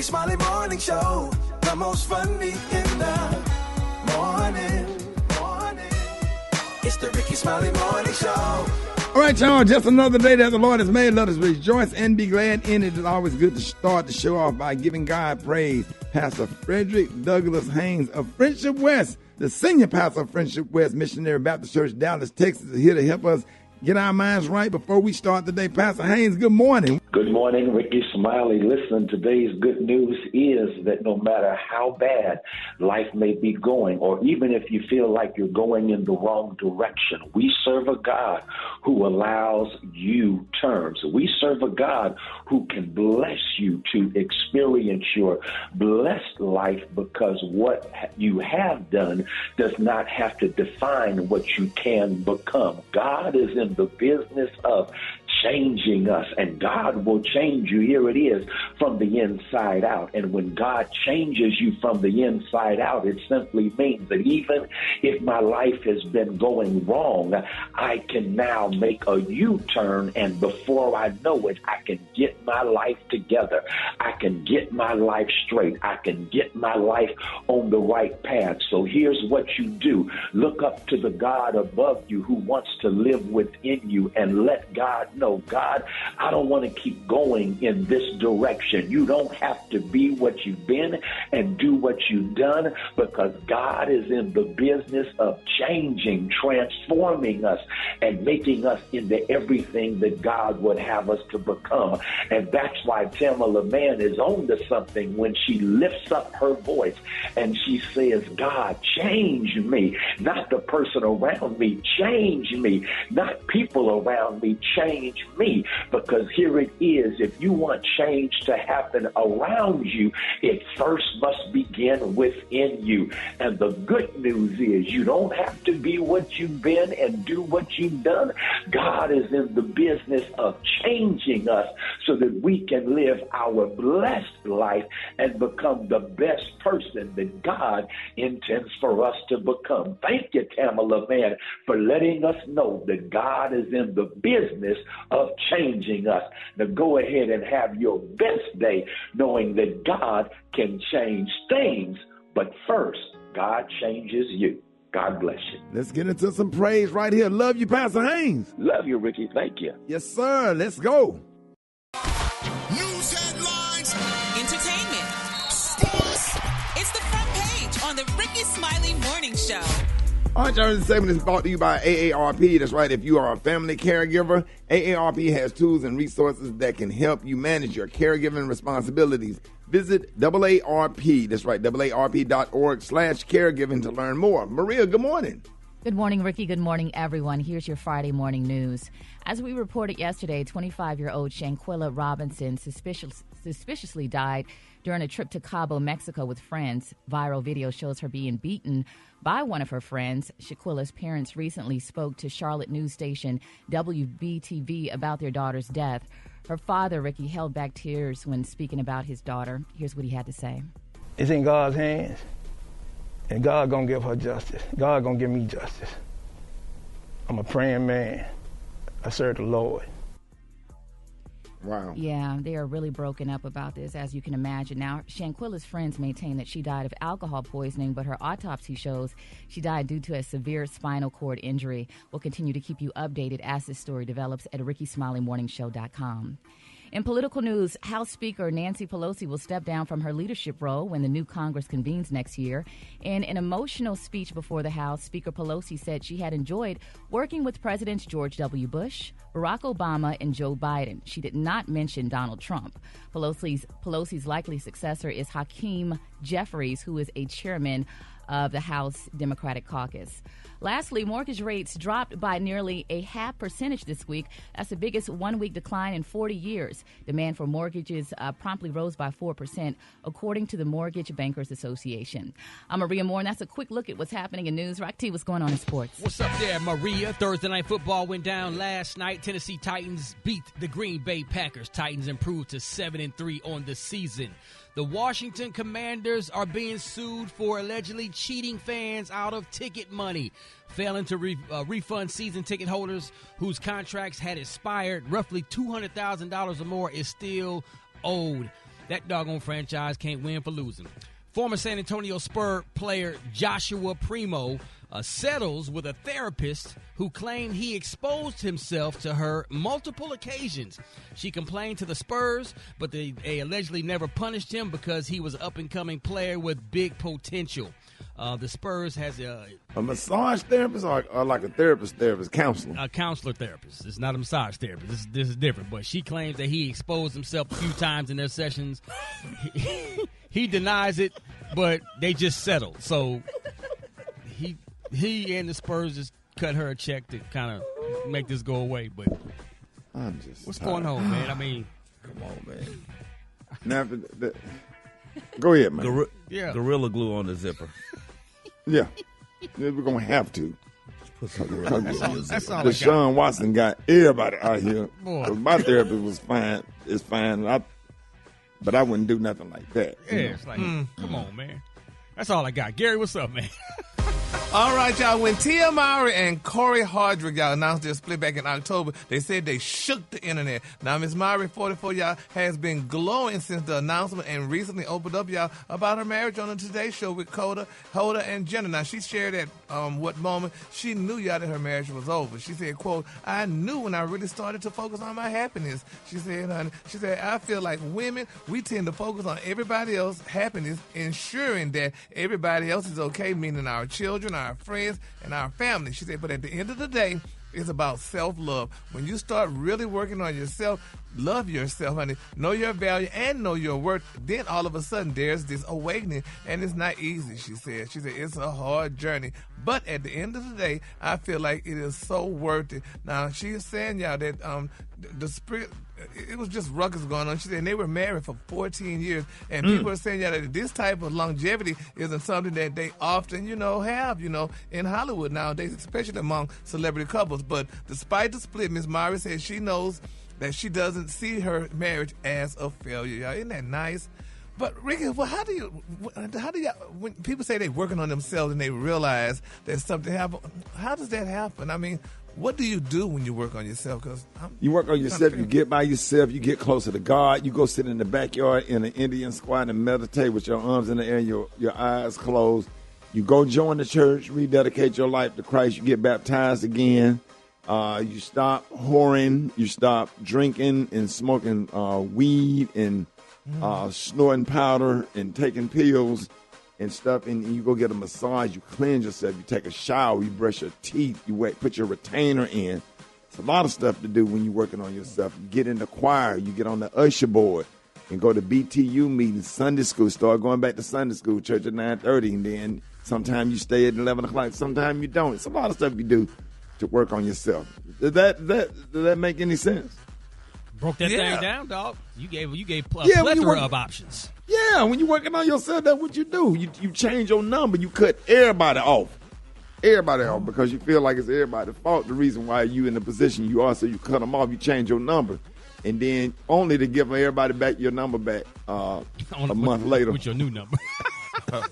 Rickey Smiley Morning Show, the most funny in the morning. It's the Rickey Smiley Morning Show. All right, y'all, just another day that the Lord has made. Let us rejoice and be glad in it. It's always good to start the show off by giving God praise. Pastor Frederick Douglass Haynes of Friendship West, the senior pastor of Friendship West Missionary Baptist Church, Dallas, Texas, is here to help us get our minds right before we start the day. Pastor Haynes, good morning. Good morning, Rickey Smiley. Listen, today's good news is that no matter how bad life may be going, or even if you feel like you're going in the wrong direction, we serve a God who allows U-turns. We serve a God who can bless you to experience your blessed life, because what you have done does not have to define what you can become. God is in the business of changing us, and God will change you. Here it is, from the inside out. And when God changes you from the inside out, it simply means that even if my life has been going wrong, I can now make a U-turn, and before I know it, I can get my life together. I can get my life straight. I can get my life on the right path. So here's what you do. Look up to the God above you who wants to live within you, and let God know, God, I don't want to keep going in this direction. You don't have to be what you've been and do what you've done, because God is in the business of changing, transforming us, and making us into everything that God would have us to become. And that's why Tamala Mann is on to something when she lifts up her voice and she says, God, change me, not the person around me, change me, not people around me, change me. Because here it is, if you want change to happen around you, it first must begin within you. And the good news is you don't have to be what you've been and do what you've done. God is in the business of changing us so that we can live our blessed life and become the best person that God intends for us to become. Thank you, Tamala Mann, for letting us know that God is in the business of changing us. Now go ahead and have your best day, knowing that God can change things, but first, God changes you. God bless you. Let's get into some praise right here. Love you, Pastor Haynes. Love you, Ricky. Thank you. Yes, sir. Let's go. News headlines, entertainment, sports. It's the front page on the Rickey Smiley Morning Show. All right, y'all, this segment is brought to you by AARP. That's right. If you are a family caregiver, AARP has tools and resources that can help you manage your caregiving responsibilities. Visit AARP. That's right, AARP.org/caregiving to learn more. Maria, good morning. Good morning, Ricky. Good morning, everyone. Here's your Friday morning news. As we reported yesterday, 25-year-old Shanquilla Robinson suspiciously died during a trip to Cabo, Mexico with friends. Viral video shows her being beaten by one of her friends. Shaquilla's parents recently spoke to Charlotte news station WBTV about their daughter's death. Her father, Ricky, held back tears when speaking about his daughter. Here's what he had to say. It's in God's hands, and God gonna give her justice. God gonna give me justice. I'm a praying man. I serve the Lord. Wow. Yeah, they are really broken up about this, as you can imagine. Now, Shanquilla's friends maintain that she died of alcohol poisoning, but her autopsy shows she died due to a severe spinal cord injury. We'll continue to keep you updated as this story develops at RickeySmileyMorningShow.com. In political news, House Speaker Nancy Pelosi will step down from her leadership role when the new Congress convenes next year. In an emotional speech before the House, Speaker Pelosi said she had enjoyed working with Presidents George W. Bush, Barack Obama, and Joe Biden. She did not mention Donald Trump. Pelosi's likely successor is Hakeem Jeffries, who is a chairman of the House Democratic Caucus. Lastly, mortgage rates dropped by nearly 0.5% this week. That's the biggest one-week decline in 40 years. Demand for mortgages promptly rose by 4%, according to the Mortgage Bankers Association. I'm Maria Moore, and that's a quick look at what's happening in news. Rock T, what's going on in sports? What's up there, Maria? Thursday Night Football went down last night. Tennessee Titans beat the Green Bay Packers. Titans improved to 7-3 on the season. The Washington Commanders are being sued for allegedly cheating fans out of ticket money, failing to refund season ticket holders whose contracts had expired. Roughly $200,000 or more is still owed. That doggone franchise can't win for losing. Former San Antonio Spurs player Joshua Primo settles with a therapist who claimed he exposed himself to her multiple occasions. She complained to the Spurs, but they allegedly never punished him because he was an up-and-coming player with big potential. The Spurs has a massage therapist or like a therapist, counselor? A counselor therapist. It's not a massage therapist. This is different. But she claims that he exposed himself a few times in their sessions. He denies it, but they just settled. So he and the Spurs just cut her a check to kind of make this go away. But I'm just what's tired. going on, man? I mean, come on, man. Now, go ahead, man. Gorilla glue on the zipper. Yeah, we're gonna have to. That's all. Deshaun Watson got everybody out here. My therapist was fine. It's fine. But I wouldn't do nothing like that. Yeah, it's like, come on, man. That's all I got. Gary, what's up, man? All right, y'all. When Tia Mowry and Corey Hardrick, y'all, announced their split back in October, they said they shook the internet. Now, Miss Mowry, 44, y'all, has been glowing since the announcement and recently opened up, y'all, about her marriage on the Today Show with Hoda and Jenna. Now, she shared at what moment she knew, y'all, that her marriage was over. She said, quote, "I knew when I really started to focus on my happiness." She said, honey, "I feel like women, we tend to focus on everybody else's happiness, ensuring that everybody else is okay, meaning our children, our friends, and our family." She said, but at the end of the day, it's about self-love. When you start really working on yourself, love yourself, honey, know your value and know your worth, then all of a sudden there's this awakening, and it's not easy, she said. She said, it's a hard journey, but at the end of the day, I feel like it is so worth it. Now, she is saying, y'all, that the spirit, it was just ruckus going on. She said they were married for 14 years, and people are saying, yeah, that this type of longevity isn't something that they often, have, in Hollywood nowadays, especially among celebrity couples. But despite the split, Miss Mowry says she knows that she doesn't see her marriage as a failure, y'all. Isn't that nice? But Ricky, well, how do you, when people say they're working on themselves and they realize that something happened, how does that happen? I mean, what do you do when you work on yourself? You work on yourself, you get by yourself, you get closer to God, you go sit in the backyard in an Indian squat and meditate with your arms in the air and your eyes closed. You go join the church, rededicate your life to Christ, you get baptized again. You stop whoring, you stop drinking and smoking weed and snorting powder and taking pills and stuff, and you go get a massage, you cleanse yourself, you take a shower, you brush your teeth, you put your retainer in. It's a lot of stuff to do when you're working on yourself. You get in the choir, you get on the usher board, and go to BTU meetings, Sunday school, start going back to Sunday school, church at 9:30, and then sometimes you stay at 11 o'clock, sometimes you don't. It's a lot of stuff you do to work on yourself. Does that make any sense? Broke that thing down, dog. You gave a plethora of options. Yeah, when you're working on yourself, that's what you do. You change your number. You cut everybody off. Everybody off because you feel like it's everybody's fault. The reason why you in the position you are, so you cut them off, you change your number. And then only to give everybody back your number back a month later. With your new number. Oh,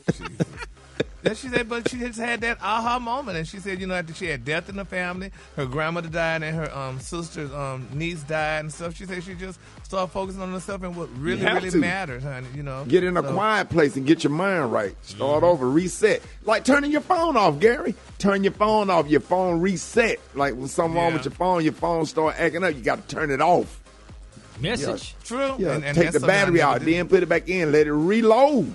yeah, she said, but she just had that aha moment, and she said, after she had death in the family, her grandmother died, and her sister's niece died and stuff. She said she just started focusing on herself and what really matters, honey. Get in a quiet place and get your mind right. Start over, reset. Like turning your phone off, Gary. Turn your phone off. Your phone reset. Like when something wrong with your phone start acting up, you got to turn it off. Message. Yeah. True. Yeah. And take the battery out, then put it back in. Let it reload.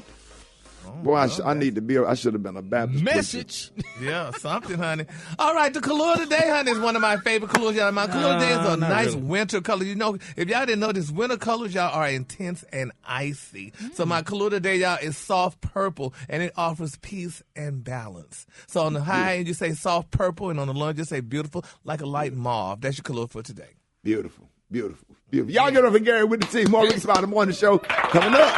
Boy, I need to be. I should have been a Baptist message. Yeah, something, honey. All right, the color today, honey, is one of my favorite colors, y'all. My color today is a nice winter color. If y'all didn't know this, winter colors, y'all, are intense and icy. So my color today, y'all, is soft purple, and it offers peace and balance. So on the high end, you say soft purple, and on the low end, you say beautiful, like a light mauve. That's your color for today. Beautiful, beautiful, beautiful. Y'all get over Gary with the team. More Rickey Smiley Morning Show coming up.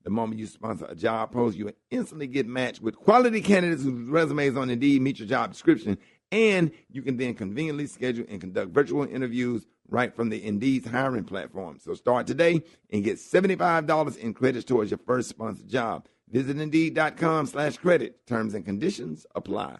The moment you sponsor a job post, you will instantly get matched with quality candidates whose resumes on Indeed meet your job description, and you can then conveniently schedule and conduct virtual interviews right from the Indeed's hiring platform. So start today and get $75 in credits towards your first sponsored job. Visit Indeed.com/credit. Terms and conditions apply.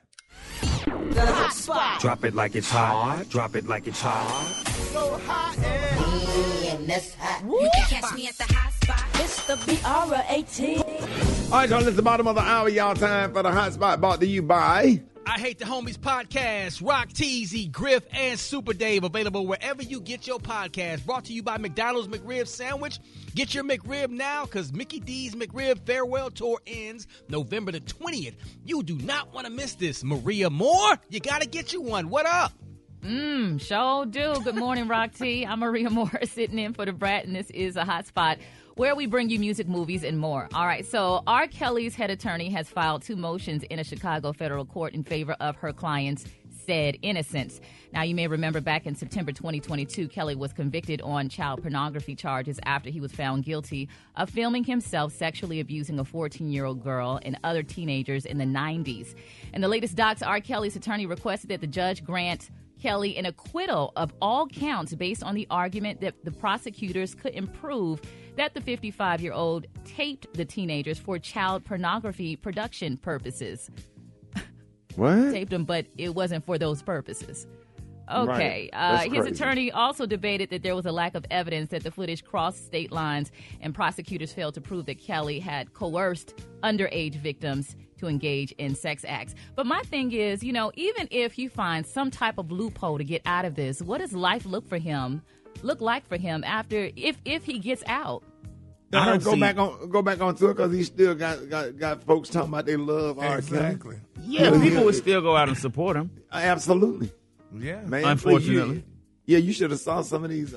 The hot spot. Drop it like it's hot. Drop it like it's hot. So hot and That's hot. You can catch me at the hot spot. It's the BR18. All right, y'all, it's the bottom of the hour, y'all. Time for the hot spot brought to you by I Hate the Homies podcast. Rock, Teasy, Griff, and Super Dave available wherever you get your podcast. Brought to you by McDonald's McRib Sandwich. Get your McRib now because Mickey D's McRib Farewell Tour ends November the 20th. You do not want to miss this. Maria Moore, you got to get you one. What up? Sure do. Good morning, Rock T. I'm Maria Moore sitting in for the Brat, and this is a hot spot where we bring you music, movies, and more. All right, so R. Kelly's head attorney has filed 2 motions in a Chicago federal court in favor of her client's said innocence. Now, you may remember back in September 2022, Kelly was convicted on child pornography charges after he was found guilty of filming himself sexually abusing a 14-year-old girl and other teenagers in the 90s. In the latest docs, R. Kelly's attorney requested that the judge grant Kelly an acquittal of all counts based on the argument that the prosecutors couldn't prove that the 55-year-old taped the teenagers for child pornography production purposes. What? Taped them, but it wasn't for those purposes. Okay. Right. His attorney also debated that there was a lack of evidence that the footage crossed state lines, and prosecutors failed to prove that Kelly had coerced underage victims to engage in sex acts. But my thing is, even if you find some type of loophole to get out of this, what does life look like for him after if he gets out? I don't go back on tour because he still got folks talking about they love R. Kelly. Exactly. Yeah, people would still go out and support him. Absolutely. Yeah. Man, unfortunately. You should have saw some of these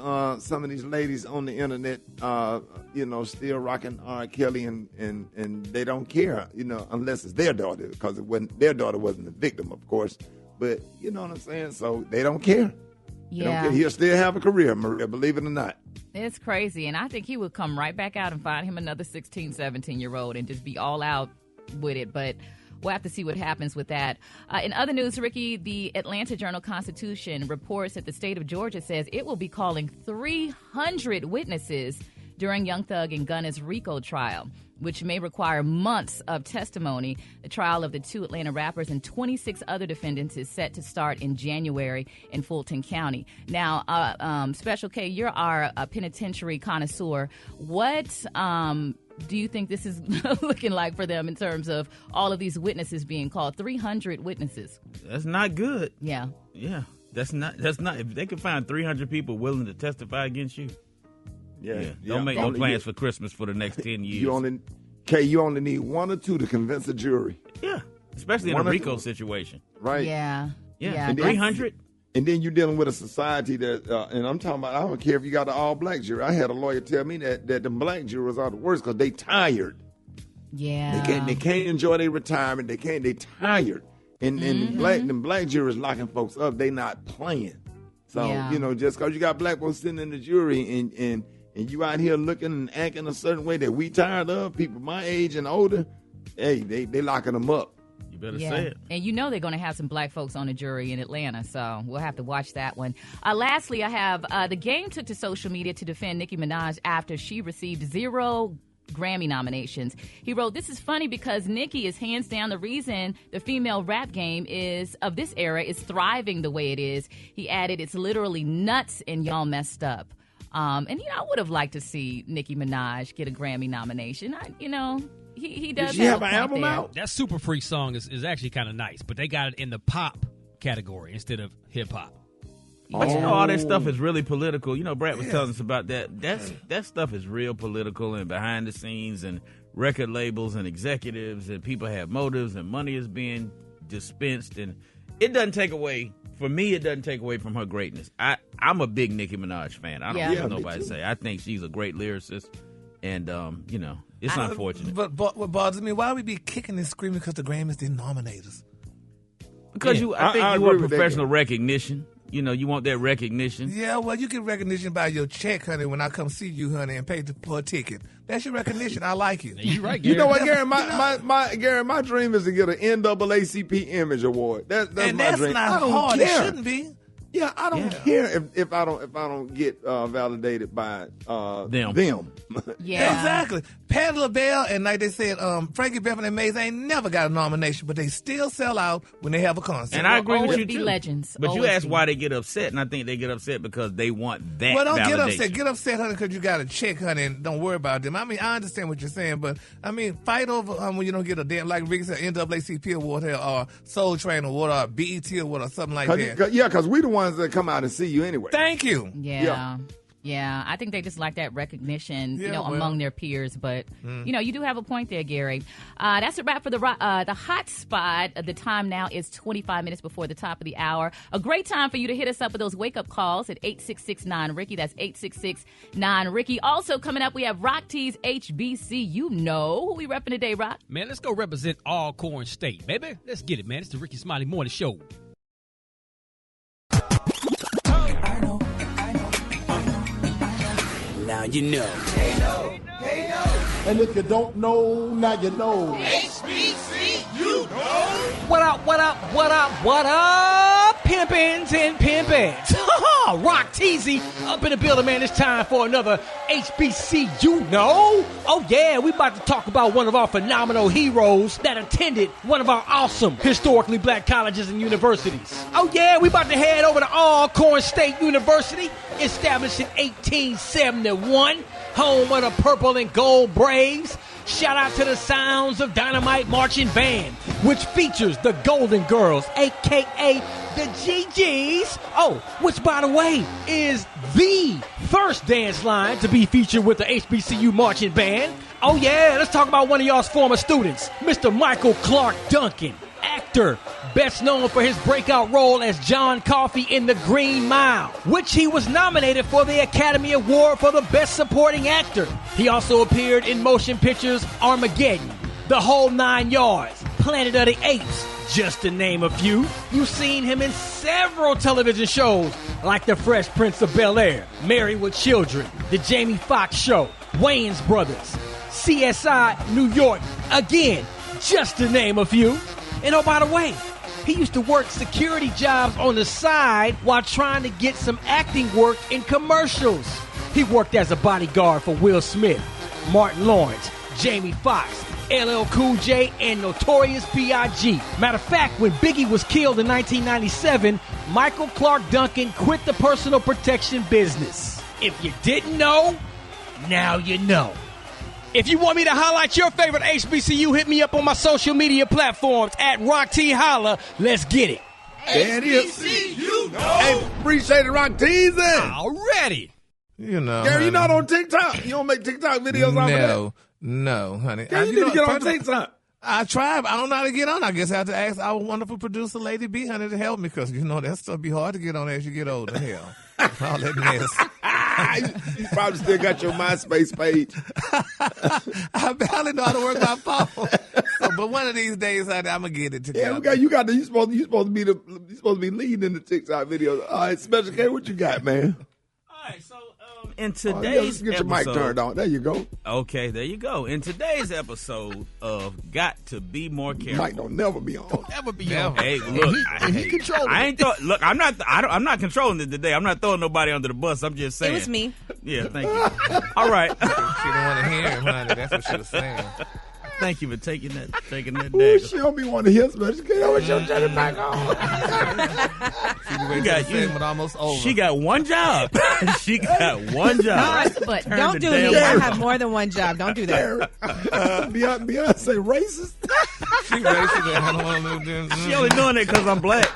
ladies on the internet, still rocking R. Kelly, and they don't care, unless it's their daughter, because their daughter wasn't the victim, of course. But you know what I'm saying? So they don't care. Yeah. They don't care. He'll still have a career, Maria, believe it or not. It's crazy, and I think he would come right back out and find him another 16, 17-year-old and just be all out with it. But we'll have to see what happens with that. In other news, Ricky, the Atlanta Journal-Constitution reports that the state of Georgia says it will be calling 300 witnesses during Young Thug and Gunna's RICO trial, which may require months of testimony. The trial of the 2 Atlanta rappers and 26 other defendants is set to start in January in Fulton County. Now, Special K, you're our penitentiary connoisseur. What do you think this is looking like for them in terms of all of these witnesses being called? 300 witnesses. That's not good. Yeah. Yeah. That's not. If they can find 300 people willing to testify against you. Yeah. Don't make no plans for Christmas for the next 10 years. You only need 1 or 2 to convince a jury. Yeah. Especially in a RICO situation. Right. Yeah. And 300? And then you're dealing with a society that, and I'm talking about, I don't care if you got an all-black jury. I had a lawyer tell me that the black jurors are the worst because they tired. Yeah. They can't enjoy their retirement. They tired. And the black jurors locking folks up, they not playing. So, just because you got black folks sitting in the jury and you out here looking and acting a certain way that we tired of, people my age and older, hey, they locking them up. You better say it. And they're going to have some black folks on the jury in Atlanta, so we'll have to watch that one. Lastly, I have The Game took to social media to defend Nicki Minaj after she received 0 Grammy nominations. He wrote, "This is funny because Nicki is hands down the reason the female rap game of this era is thriving the way it is." He added, "It's literally nuts and y'all messed up." I would have liked to see Nicki Minaj get a Grammy nomination. He does. Did she have an album out? That Super Freak song is actually kind of nice, but they got it in the pop category instead of hip hop. But all that stuff is really political. Brad was telling us about that. That stuff is real political and behind the scenes, and record labels and executives and people have motives and money is being dispensed, and it doesn't take away. For me, it doesn't take away from her greatness. I'm a big Nicki Minaj fan. I don't care what nobody say. I think she's a great lyricist, and it's unfortunate. But what bothers me, why we be kicking and screaming because the Grammys didn't nominate us? Because I think you want professional recognition. You want that recognition. Yeah, well, you get recognition by your check, honey, when I come see you, honey, and pay for a ticket. That's your recognition. I like it. You're right, Gary. You know what, Gary? My dream is to get an NAACP Image Award. That's my dream. Not hard. It shouldn't be. Yeah, I don't care if I don't get validated by them. Yeah, exactly. Patti LaBelle and like they said, Frankie Beverly and Mays ain't never got a nomination, but they still sell out when they have a concert. And I agree with you be too. legends. But you Always asked be. why they get upset, and I think they get upset because they want that. Well, don't validation. get upset. Get upset, honey, because you got a check, honey, and don't worry about them. I mean, I understand what you're saying, but I mean, fight over when you don't get a damn, like Rickey said, NAACP award here, or Soul Train award, or BET award, or something like that. Because we the ones that come out and see you anyway. Thank you. Yeah, I think they just like that recognition, Yeah, well. among their peers. But you do have a point there, Gary. That's a wrap for the hot spot. The time now is 25 minutes before the top of the hour. A great time for you to hit us up with those wake up calls at 866-9-RICKY. That's 866-9-RICKY. Also coming up, we have Rock T's HBC. You know who we repping today, Rock? Man, let's go represent Alcorn State, baby. Let's get it, man. It's the Rickey Smiley Morning Show. Now you know. And if you don't know, now you know. HBC, you know. What up, what up, what up, what up, pimpins and pimpins? Rock Teasy up in the building, man. It's time for another HBC, you know. Oh, yeah, we about to talk about one of our phenomenal heroes that attended one of our awesome historically black colleges and universities. Oh, yeah, we about to head over to Alcorn State University, established in 1871, home of the purple and gold Braves. Shout out to the Sounds of Dynamite Marching Band, which features the Golden Girls, a.k.a. the GGs. Oh, which, by the way, is the first dance line to be featured with the HBCU Marching Band. Oh, yeah, let's talk about one of y'all's former students, Mr. Michael Clark Duncan, actor, best known for his breakout role as John Coffey in The Green Mile, which he was nominated for the Academy Award for the Best Supporting Actor. He also appeared in motion pictures Armageddon, The Whole Nine Yards, Planet of the Apes, just to name a few. You've seen him in several television shows like The Fresh Prince of Bel-Air, Married with Children, The Jamie Foxx Show, Wayans Brothers, CSI New York, again, just to name a few. And oh, by the way, he used to work security jobs on the side while trying to get some acting work in commercials. He worked as a bodyguard for Will Smith, Martin Lawrence, Jamie Foxx, LL Cool J, and Notorious B.I.G. Matter of fact, when Biggie was killed in 1997, Michael Clark Duncan quit the personal protection business. If you didn't know, now you know. If you want me to highlight your favorite HBCU, hit me up on my social media platforms at Rock T Holla. Let's get it. There it is. HBCU, know. Hey, appreciate it, Rock Teasy. Already. You know, Gary, honey. you're not on TikTok. You don't make TikTok videos off of that? No, honey. Gary, you need to get on TikTok. I tried. I don't know how to get on. I guess I have to ask our wonderful producer, Lady B, honey, to help me because, that stuff be hard to get on as you get older. Hell, all that mess. You probably still got your MySpace page. I barely know how to work my phone. But one of these days, honey, I'm gonna get it together. Yeah, you supposed to be leading the TikTok videos. All right, Special K, what you got, man? All right, so in today's get your mic turned on. There you go. Okay, there you go. In today's episode of Got to Be More Careful. Mic don't never be on. Never be on. Hey, look, he controlled it. Look, I'm not controlling it today. I'm not throwing nobody under the bus. I'm just saying. It was me. Yeah, thank you. All right. She didn't want to hear him, honey. That's what she was saying. Thank you for taking that Ooh, dagger. she don't be want to hear Special K. I wish you'll turn it back on. She got one job. She got one job. But Turn don't the do damn me. I mic have on. more than one job. Don't do that. Beyonce racist. She racist. I don't want to do this. She only doing it because I'm black.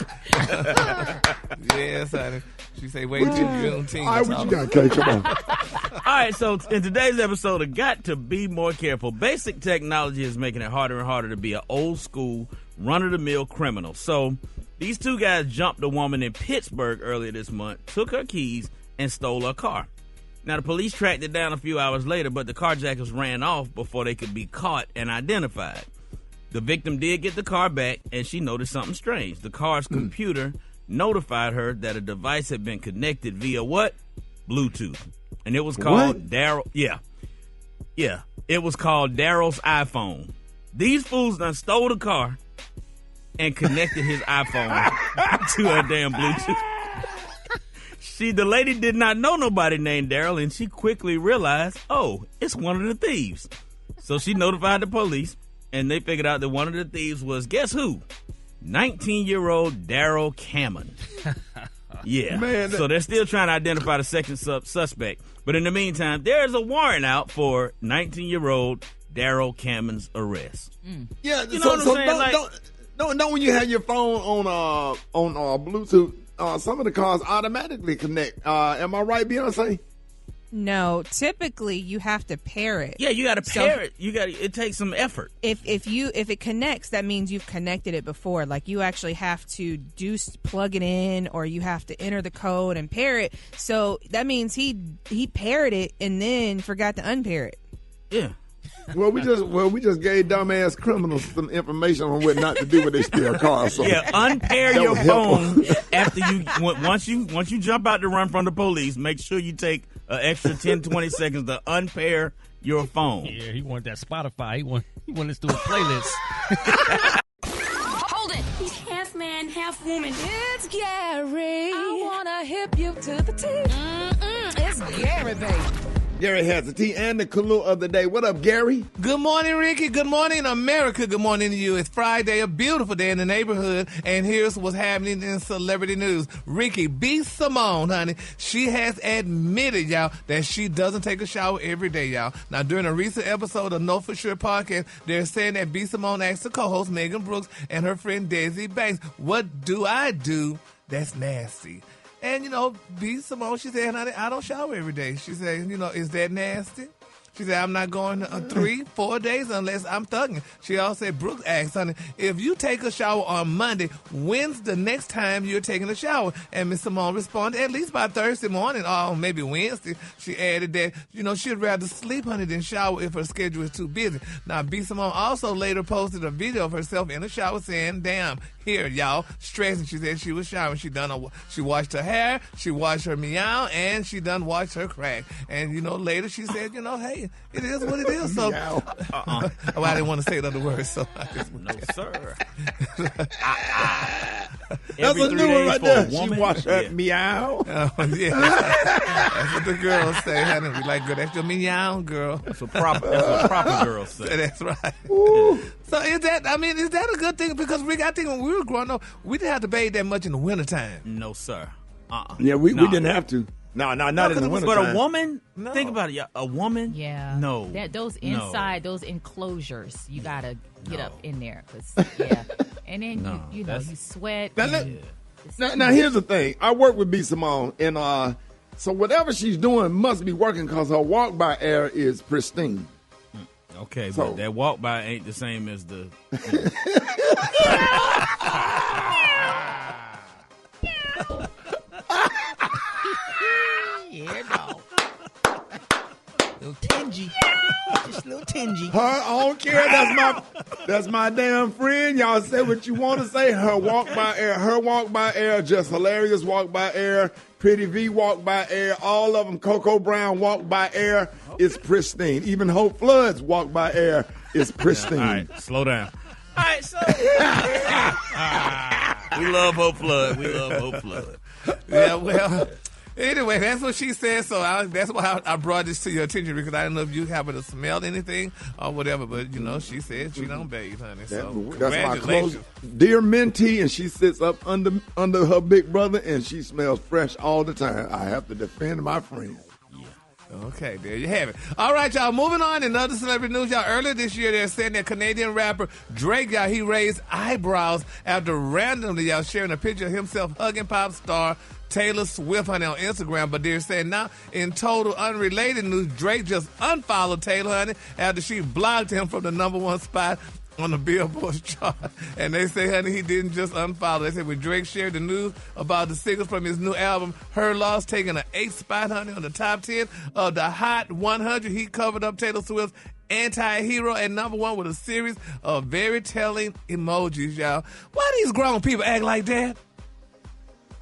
Yes, honey. She say, wait till Juneteenth. All right, what you got, Kay? Come on. All right, so in today's episode of Got to Be More Careful, basic technology is making it harder and harder to be an old school, run-of-the-mill criminal. So these two guys jumped a woman in Pittsburgh earlier this month, took her keys, and stole her car. Now, the police tracked it down a few hours later, but the carjackers ran off before they could be caught and identified. The victim did get the car back, and she noticed something strange. The car's computer notified her that a device had been connected via what? Bluetooth. And it was called Daryl. Yeah. It was called Daryl's iPhone. These fools done stole the car and connected his iPhone to her damn Bluetooth. See, the lady did not know nobody named Daryl, and she quickly realized, oh, it's one of the thieves. So she notified the police, and they figured out that one of the thieves was, guess who? 19-year-old Daryl Cameron. Yeah. Man, so they're still trying to identify the second suspect. But in the meantime, there's a warrant out for 19-year-old Daryl Cameron's arrest. Yeah, You know what I'm saying? Don't when you have your phone on Bluetooth, some of the cars automatically connect. Am I right, Beyonce? No, typically you have to pair it. Yeah, you got to pair it. It takes some effort. If it connects, that means you've connected it before. Like you actually have to plug it in, or you have to enter the code and pair it. So that means he paired it and then forgot to unpair it. Yeah. Well, we just gave dumbass criminals some information on what not to do when they steal cars. So yeah, unpair your phone after once you jump out to run from the police. Make sure you take an extra 10-20 seconds to unpair your phone. Yeah, he wanted that Spotify. He wanted us to do a playlist. Hold it. He's half man, half woman. It's Gary. I wanna hip you to the T. It's Gary, baby. Gary has the tea and the clue of the day. What up, Gary? Good morning, Ricky. Good morning, America. Good morning to you. It's Friday, a beautiful day in the neighborhood, and here's what's happening in celebrity news. Ricky B. Simone, honey, she has admitted, y'all, that she doesn't take a shower every day, y'all. Now, during a recent episode of No For Sure podcast, they're saying that B. Simone asked the co-host Megan Brooks and her friend Desi Banks, what do I do that's nasty? And, B. Simone, she said, honey, I don't shower every day. She said, is that nasty? She said, I'm not going 3-4 days unless I'm thugging. She also said, Brooks asked, honey, if you take a shower on Monday, when's the next time you're taking a shower? And Miss Simone responded, at least by Thursday morning, or maybe Wednesday. She added that, she'd rather sleep, honey, than shower if her schedule is too busy. Now, B. Simone also later posted a video of herself in the shower saying, damn, here, y'all, stressing. She said she was showering. She washed her hair, she washed her meow, and she done washed her crack. And, later she said, hey, it is what it is. So, well, I didn't want to say it other words, so I just no, sir. That's a new one right there. She washed her meow. Yeah, that's what the girls say, honey. We like, girl, that's your meow, girl. That's what proper girls say. That's right. So is that a good thing? Because Rick, I think when we were growing up, we didn't have to bathe that much in the wintertime. No, sir. Yeah, we didn't have to. No, not in the winter. But a woman, think about it. A woman, yeah, no. Those inside, those enclosures, you gotta get up in there, and then you sweat. Now here's the thing. I work with B. Simone, and so whatever she's doing must be working because her walk by air is pristine. Okay, but that walk by ain't the same as the. Yeah, no. Little tingy. Just a little tingy. I don't care. That's my damn friend. Y'all say what you want to say. Her walk by air, just hilarious walk by air. Pretty V walk by air. All of them. Coco Brown walk by air. Okay. It's pristine. Even Hope Flood's walk by air is pristine. All right, slow down. All right, so we love Hope Flood. Yeah, well. Anyway, that's what she said, so that's why I brought this to your attention, because I didn't know if you happen to smell anything or whatever, but, she said she don't bathe, honey, so that's my close dear mentee, and she sits up under her big brother, and she smells fresh all the time. I have to defend my friend. Okay, there you have it. All right, y'all, moving on in other celebrity news, y'all. Earlier this year, they're saying that Canadian rapper Drake, y'all, he raised eyebrows after randomly, y'all, sharing a picture of himself hugging pop star Taylor Swift, honey, on Instagram. But they're saying now, in total unrelated news, Drake just unfollowed Taylor, honey, after she blocked him from the #1 spot on the Billboard chart. And they say, honey, he didn't just unfollow. They said when Drake shared the news about the singles from his new album, Her Loss, taking an 8th spot, honey, on the top 10 of the Hot 100, he covered up Taylor Swift's Anti-Hero at #1 with a series of very telling emojis, y'all. Why these grown people act like that?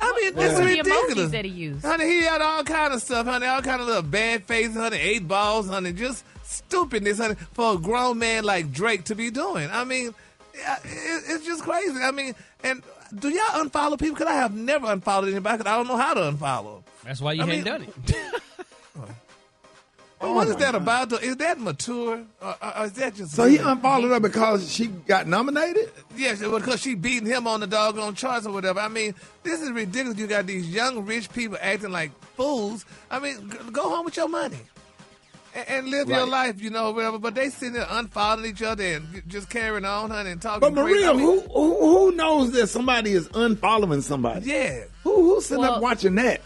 I mean, this is ridiculous. Emojis that he used. Honey, he had all kind of stuff, honey, all kind of little bad faces, honey, 8 balls, honey, just stupidness, honey, for a grown man like Drake to be doing. I mean, it's just crazy. I mean, and do y'all unfollow people? Because I have never unfollowed anybody because I don't know how to unfollow. That's why you ain't done it. What is that about? Is that mature? Or is that just... So he unfollowed her because she got nominated? Yes, because she beating him on the doggone charts or whatever. I mean, this is ridiculous. You got these young, rich people acting like fools. I mean, go home with your money and live your life, you know, whatever. But they sitting there unfollowing each other and just carrying on, honey, and talking. But Maria, crazy. who knows that somebody is unfollowing somebody? Yeah. Who's sitting up watching that?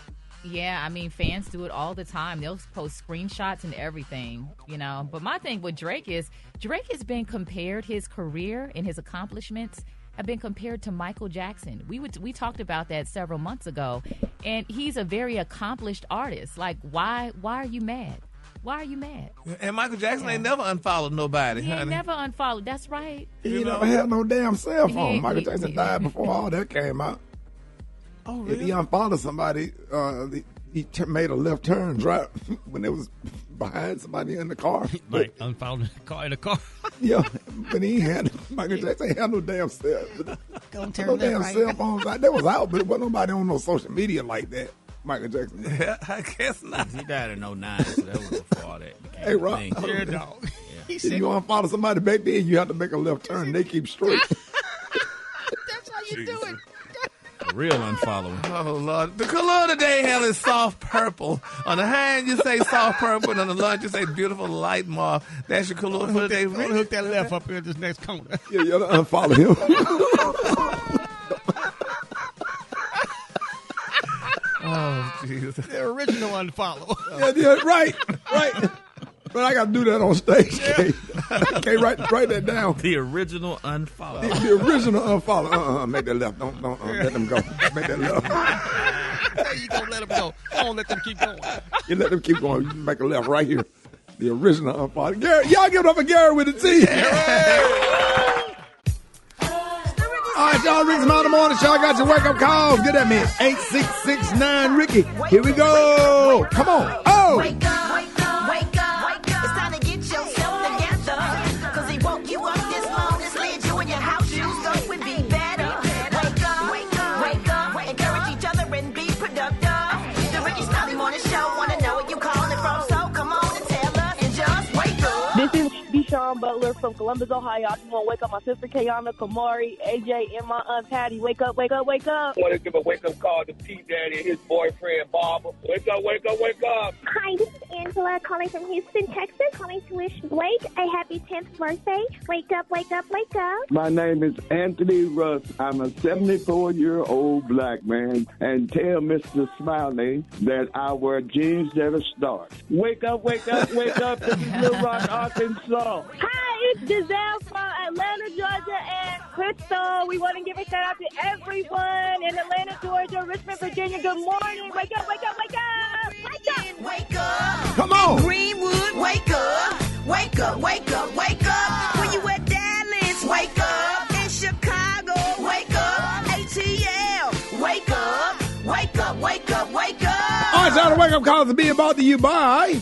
Yeah, I mean, fans do it all the time. They'll post screenshots and everything, you know. But my thing with Drake is Drake has been compared, his career and his accomplishments have been compared to Michael Jackson. We talked about that several months ago, and he's a very accomplished artist. Like, why are you mad? Why are you mad? And Michael Jackson ain't never unfollowed nobody, He honey. ain't never unfollowed. That's right. He never had no damn cell phone. Michael Jackson died before all that came out. Oh, really? If he unfollowed somebody, he made a left turn drive when it was behind somebody in the car. Like unfollowed in a car. Yeah, but he had Michael Jackson ain't had no damn cell. No damn cell phones. They was out, but it wasn't nobody on no social media like that. Michael Jackson. Yeah, I guess not. He died in 09, so that was before all that. Hey, Rob. Yeah, dog. If you unfollow somebody back then, you have to make a left turn. They keep straight. That's how you do it. Real unfollowing. Oh, Lord. The color today, hell, is soft purple. On the hand, you say soft purple, and on the lunch, you say beautiful light mauve. That's your color for today. Hook that left up here in this next corner. Yeah, you gotta unfollow him. Oh, Jesus. The original unfollow. Yeah, right. But I got to do that on stage. Okay, write that down. The original unfollow. The original unfollow. Make that left. Don't let them go. Make that left. You gonna let them go. Don't let them keep going. You let them keep going. You make a left right here. The original unfollow. Gary, y'all give it up for Gary with a T. All right, y'all, Rickey Smiley Morning Show. I got your wake-up calls. Get at me at 8669 Ricky. Here we go. Come on. Oh. Wake up, wake up, wake up. It's time to get yourself together. Cause he woke you up this morning, slid you in your house shoes, so it would be better. Wake up, wake up, wake up. Encourage each other and be productive. The Rickey Smiley Morning Show. Wanna know what you calling from, so come on and tell us and just wake up. This is Deshaun Butler from Columbus, Ohio. I just want to wake up my sister Kayana, Kamari, AJ, and my aunt Patty. Wake up, wake up, wake up. I want to give a wake-up call to P. Daddy and his boyfriend, Barbara. Wake up, wake up, wake up. Hi, this is Angela calling from Houston, Texas, calling to wish Blake a happy 10th birthday. Wake up, wake up, wake up. My name is Anthony Russ. I'm a 74-year-old black man, and tell Mr. Smiley that I wear jeans that are starched. Wake up, wake up, wake up. This is Little Rock, Arkansas. Hi, it's Giselle from Atlanta, Georgia, and Crystal. We want to give a shout out to everyone in Atlanta, Georgia, Richmond, Virginia. Good morning. Wake up, wake up, wake up. Wake up. Wake up. Come on. Greenwood, wake up. Wake up, wake up, wake up. When you at Dallas, wake up. In Chicago, wake up. ATL, wake up. Wake up, wake up, wake up. All right, y'all, the wake-up calls are being brought to you by...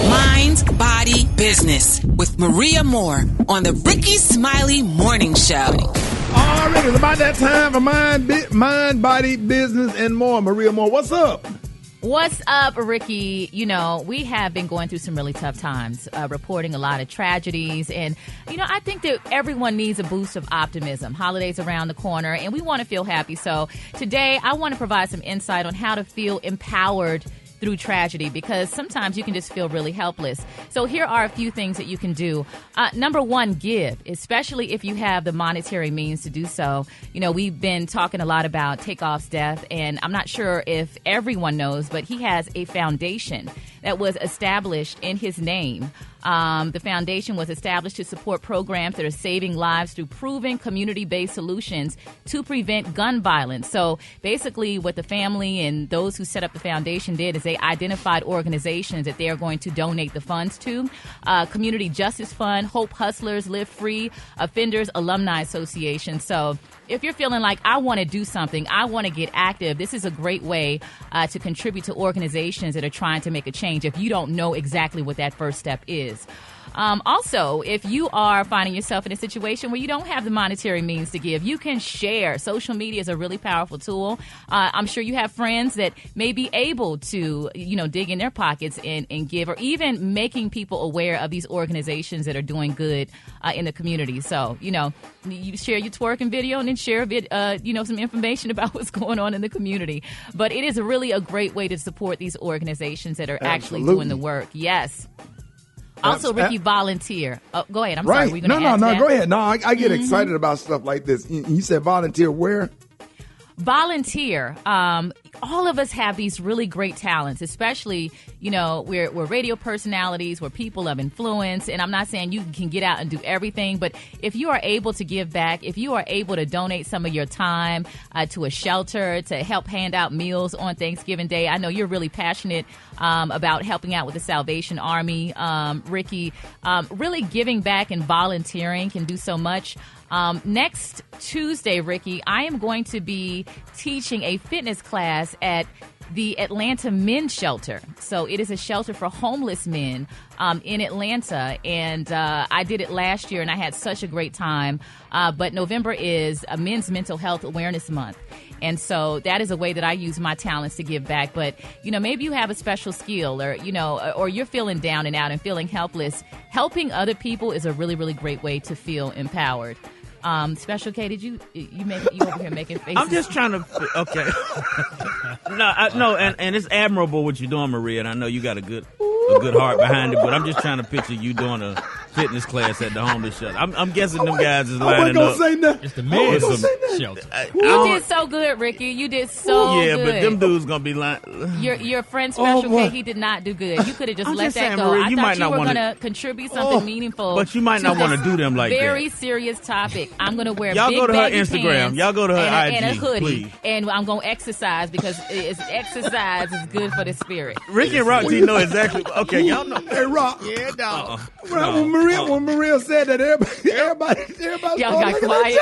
Mind, Body, Business with Maria Moore on the Rickey Smiley Morning Show. All right, it's about that time for mind, body, business, and more. Maria Moore, what's up? What's up, Ricky? You know, we have been going through some really tough times, reporting a lot of tragedies. And, you know, I think that everyone needs a boost of optimism. Holidays around the corner, and we want to feel happy. So today, I want to provide some insight on how to feel empowered through tragedy, because sometimes you can just feel really helpless. So here are a few things that you can do. Number one, give, especially if you have the monetary means to do so. You know, we've been talking a lot about Takeoff's death, and I'm not sure if everyone knows, but he has a foundation that was established in his name. The foundation was established to support programs that are saving lives through proven community-based solutions to prevent gun violence. So basically what the family and those who set up the foundation did is they identified organizations that they are going to donate the funds to. Community Justice Fund, Hope Hustlers, Live Free, Offenders Alumni Association. So if you're feeling like I want to do something, I want to get active, this is a great way to contribute to organizations that are trying to make a change if you don't know exactly what that first step is. Also, if you are finding yourself in a situation where you don't have the monetary means to give, you can share. Social media is a really powerful tool. I'm sure you have friends that may be able to, dig in their pockets and give, or even making people aware of these organizations that are doing good in the community. So, you share your twerking video and then share a bit, some information about what's going on in the community. But it is really a great way to support these organizations that are actually doing the work. Yes. Also, Ricky, volunteer. Go ahead. I'm sorry. No, go ahead. No, I get excited about stuff like this. You said volunteer where? Volunteer. All of us have these really great talents, especially, we're radio personalities, we're people of influence. And I'm not saying you can get out and do everything, but if you are able to give back, if you are able to donate some of your time to a shelter, to help hand out meals on Thanksgiving Day. I know you're really passionate about helping out with the Salvation Army, Ricky. Really giving back and volunteering can do so much. Next Tuesday, Ricky, I am going to be teaching a fitness class at the Atlanta Men's Shelter. So it is a shelter for homeless men in Atlanta. And I did it last year, and I had such a great time. But November is a Men's Mental Health Awareness Month. And so that is a way that I use my talents to give back. But, maybe you have a special skill or you're feeling down and out and feeling helpless. Helping other people is a really, really great way to feel empowered. Special K, did you over here making faces? I'm just trying to. Okay. And it's admirable what you're doing, Maria. And I know you got a good heart behind it. But I'm just trying to picture you doing a fitness class at the homeless shelter. I'm guessing them guys is lining up. Say nothing. It's the men's shelter. You did so good, Ricky. You did so good. Yeah, but them dudes gonna be lying. Your friend Special K, he did not do good. You could have just let that go. Maria, I thought you were going to contribute something meaningful. But you might not want to do them like very that. serious topic. I'm going to wear Y'all big go to her baggy Instagram. pants Y'all go to her IG, and a hoodie. please. And I'm going to exercise because exercise is good for the spirit. Ricky and Rock T know exactly. Okay, y'all know. Hey, Rock. Yeah, dog. When Maria said that, everybody y'all got quiet.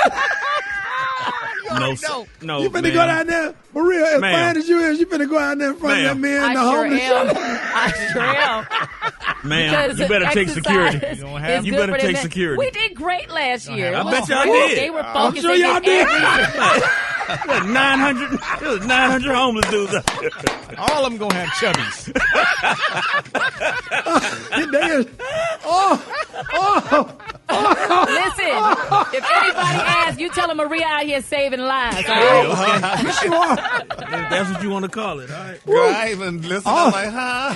No, you finna go down there, Maria, as fine as you is, you finna go down there in front of that man in the homeless shelter. I sure am. Man, you better take security. You better take security. We did great last year. I bet y'all did. They were focused. I'm sure y'all did. 900 homeless dudes out there. All of them gonna have chubbies. Listen, if anybody asks, you tell them Maria out here saving lives. All right? You sure? That's what you want to call it. All right. Girl, I even listen. I'm like, huh?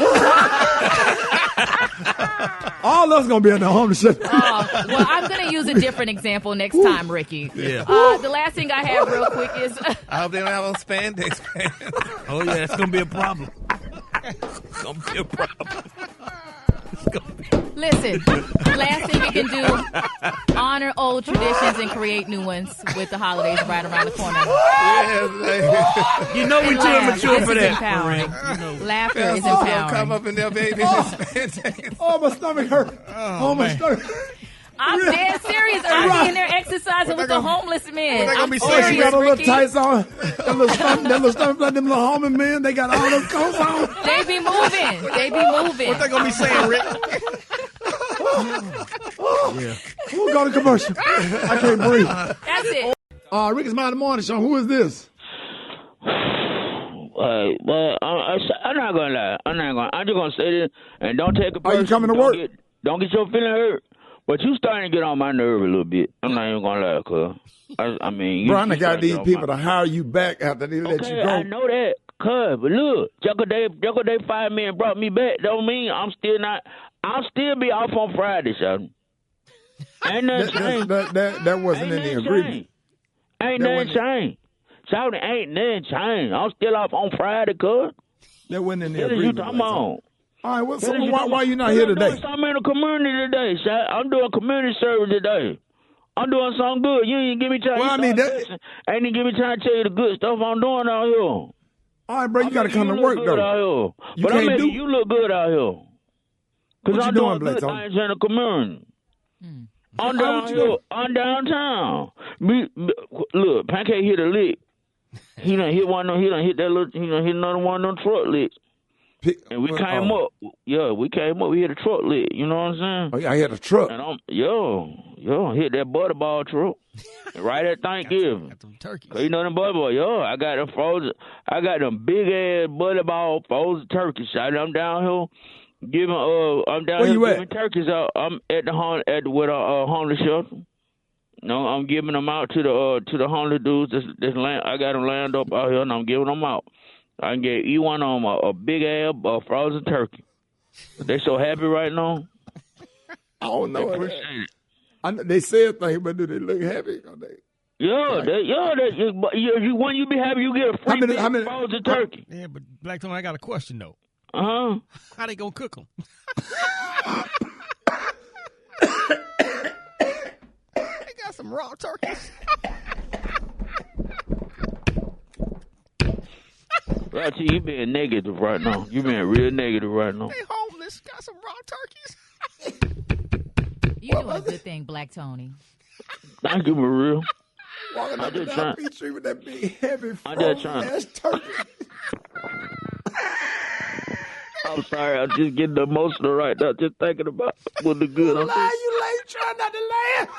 All us gonna be in the homeless shelter. Well, I'm gonna use a different example next time, Ricky. Yeah. The last thing I have real quick is I hope they don't have on spandex pants. Oh yeah, it's gonna be a problem. It's gonna be a problem. listen. Last thing you can do, honor old traditions and create new ones with the holidays right around the corner. You know we too immature for that. Laughter is empowering. Come up in there, baby. Oh, my stomach hurt. Oh, my stomach. I'm dead serious. I'm in there exercising with the homeless men. I'm serious, she got a little Ricky. tights on. Them little stomach like them little homeless men. They got all those coats on. They be moving. They be moving. What they gonna be saying, Rick? Yeah. We'll go to commercial. I can't breathe. That's it. Rickey Smiley Morning Show. Who is this? Well, I'm not gonna lie. I'm just gonna say this and don't take a person. Are you coming to work? Don't get your feeling hurt. But you starting to get on my nerve a little bit. I'm not even gonna lie, cuz. I mean, bro, I got these people to hire you back after they let you go. I know that, cuz. But look, just 'cause they fired me and brought me back, don't mean I'm still not. I'll still be off on Friday, son. Ain't nothing changed. That wasn't in the agreement. Ain't nothing changed. Shouting ain't nothing changed. I'm still off on Friday, cuz. That wasn't in the What agreement. you talking about? All right, well, so why you not here today? I'm doing something in the community today, son. I'm doing community service today. I'm doing something good. You ain't give me time. Well, I mean, ain't even give me time to tell you the good stuff I'm doing out here. All right, bro, you got to come to work, though. But I'm making you look good out here. Because I'm doing Blake, good things in the community. I'm down here. I'm downtown. Look, Pancake hit a lick. He done hit one. He done hit that little. He done hit another one of them truck licks. And we came up. Yeah, we came up. We hit a truck lit. You know what I'm saying? Oh, yeah, I hit a truck. And hit that butterball truck right at Thanksgiving. Got them turkeys. You know them butterball. I got them frozen. I got them big ass butterball frozen turkeys. I'm down here giving. I'm down Where here you giving at? turkeys out. I'm at the homeless shelter. No, I'm giving them out to the homeless dudes. This land, I got them lined up out here, and I'm giving them out. I can get each one of them a big ass frozen turkey. They so happy right now. I don't know. They appreciate it. They said things, but do they look happy? When you be happy, you get a free big frozen turkey. Yeah, but Black Tony, I got a question though. How they gonna cook them? They got some raw turkeys. Right, you being negative right now. You being real negative right now. They homeless. Got some raw turkeys. You doing a good thing, Black Tony. Thank you, Maria. Walking up and down Peachtree with that big, heavy, I'm just trying. frozen-ass turkey. I'm sorry. I'm just getting emotional right now. Just thinking about what the good. You late, try not to laugh.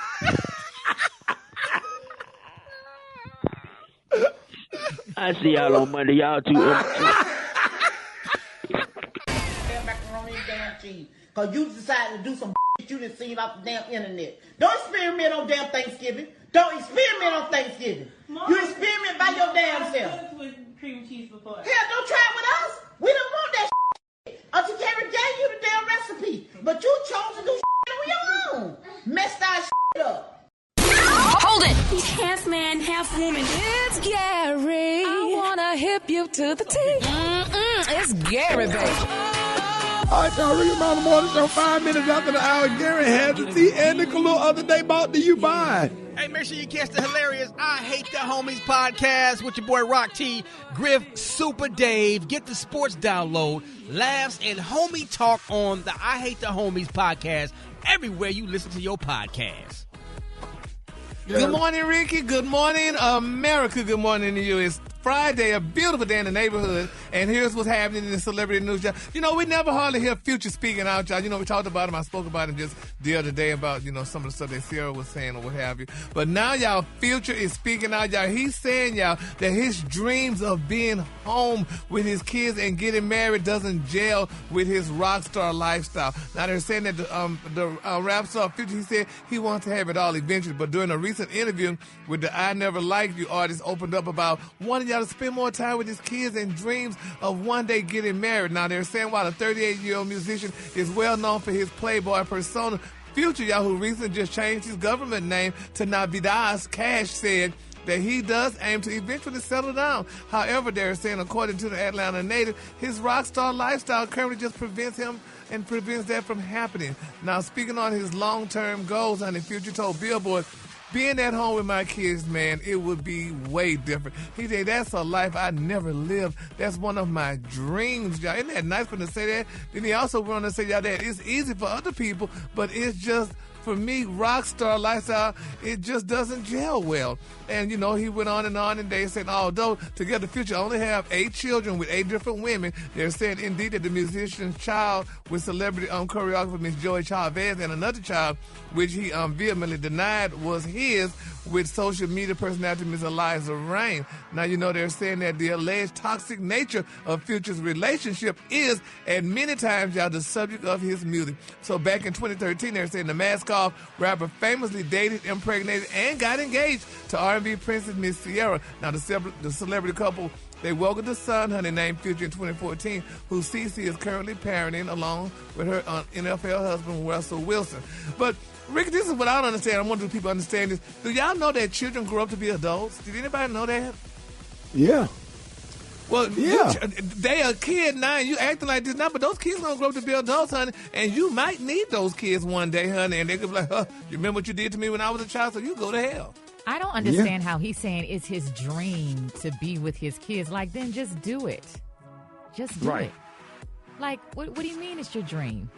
I see y'all on Monday. Y'all too immature. Macaroni and damn cheese. Because you decided to do some you done seen off the damn internet. Don't experiment on damn Thanksgiving. Don't experiment on Thanksgiving. Mom, you experiment by your damn self. With cream cheese before. Hell, don't try it with us. We don't want that shit. Until Terry gave you the damn recipe. But you chose to do shit on your own. Messed our shit up. Hold it! Half man, half woman. It's Gary. I wanna hip you to the T. It's Gary, baby. All right, y'all, Rickey Smiley Morning Show, 5 minutes after the hour. Gary has the tea and the little other day bought do you buy? Hey, make sure you catch the hilarious I Hate the Homies podcast with your boy Rock T, Griff, Super Dave. Get the sports download, laughs, and homie talk on the I Hate the Homies podcast everywhere you listen to your podcast. Good morning, Ricky. Good morning, America. Good morning to you. It's Friday, a beautiful day in the neighborhood, and here's what's happening in the celebrity news. You know, we never hardly hear Future speaking out, y'all. You know, we talked about him. I spoke about him just the other day about, you know, some of the stuff that Sarah was saying or what have you. But now, y'all, Future is speaking out, y'all. He's saying, y'all, that his dreams of being home with his kids and getting married doesn't gel with his rock star lifestyle. Now, they're saying that the rap star Future, he said he wants to have it all eventually, but during a recent interview with the I Never Liked You artist, opened up about wanting y'all to spend more time with his kids and dreams of one day getting married. Now, they're saying while the 38-year-old musician is well known for his playboy persona, Future, y'all, who recently just changed his government name to Navidad Cash, said that he does aim to eventually settle down. However, they're saying, according to the Atlanta native, his rock star lifestyle currently just prevents him and prevents that from happening. Now, speaking on his long-term goals, honey, Future told Billboard, being at home with my kids, man, it would be way different. He said, that's a life I never lived. That's one of my dreams, y'all. Isn't that nice for him to say that? Then he also went on to say, y'all, that it's easy for other people, but it's just, for me, rock star lifestyle, it just doesn't gel well. And, you know, he went on, and they said, although Together Future only have 8 children with 8 different women, they're saying, indeed, that the musician's child with celebrity choreographer Miss Joey Chavez and another child, which he vehemently denied was his, with social media personality Ms. Eliza Reign. Now, you know, they're saying that the alleged toxic nature of Future's relationship is, at many times, y'all, the subject of his music. So back in 2013, they're saying the mask-off rapper famously dated, impregnated, and got engaged to R&B princess Miss Sierra. Now, the celebrity couple, they welcomed a son, honey, named Future in 2014, who Cece is currently parenting along with her NFL husband, Russell Wilson. But Rick, this is what I don't understand. I wonder if people understand this. Do y'all know that children grow up to be adults? Did anybody know that? Yeah. Well, yeah. They a kid now, and you acting like this now, but those kids gonna grow up to be adults, honey, and you might need those kids one day, honey, and they could be like, you remember what you did to me when I was a child, so you go to hell. I don't understand how he's saying it's his dream to be with his kids. Like, then just do it. Just do it. Like, what do you mean it's your dream?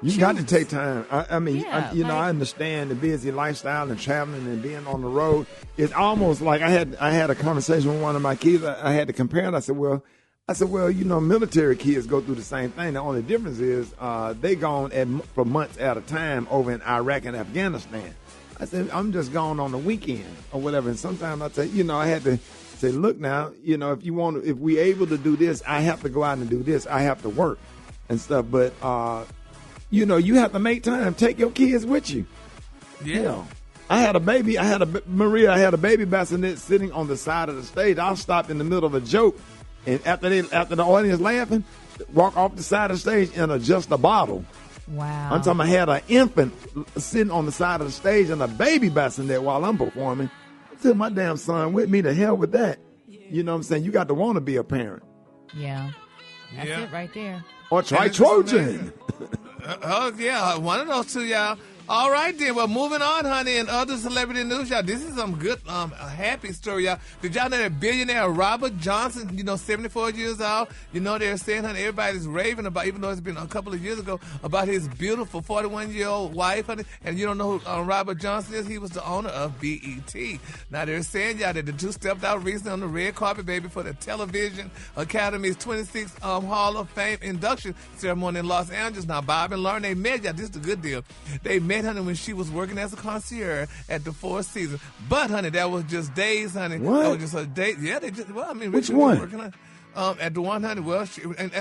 You got to take time. I mean, Yeah, I understand the busy lifestyle and traveling and being on the road. It's almost like I had a conversation with one of my kids. I had to compare it. I said, well, I said, well, military kids go through the same thing. The only difference is they gone for months at a time over in Iraq and Afghanistan. I said, I'm just gone on the weekend or whatever. And sometimes I say, I had to say, look now, if we able to do this, I have to go out and do this. I have to work and stuff. But, you have to make time. Take your kids with you. Yeah. I had a baby. I had a baby bassinet sitting on the side of the stage. I'll stop in the middle of a joke, and after the audience laughing, walk off the side of the stage and adjust a bottle. Wow. I'm talking. I had an infant sitting on the side of the stage and a baby bassinet while I'm performing. I took my damn son with me. To hell with that. You know what I'm saying? You got to want to be a parent. Yeah. That's it right there. Or try Trojan. Oh, yeah. One of those two, y'all. All right, then. Well, moving on, honey, and other celebrity news, y'all. This is some good, happy story, y'all. Did y'all know that billionaire Robert Johnson, 74 years old? They're saying, honey, everybody's raving about, even though it's been a couple of years ago, about his beautiful 41-year-old wife, honey. And you don't know who Robert Johnson is? He was the owner of BET. Now, they're saying, y'all, that the two stepped out recently on the red carpet, baby, for the Television Academy's 26th Hall of Fame induction ceremony in Los Angeles. Now, Bob and Lauren, they met, y'all. This is a good deal. They met, honey, when she was working as a concierge at the Four Seasons. But, honey, that was just days, honey. What? That was just a day. Yeah, Which one? Working at the one, honey, well,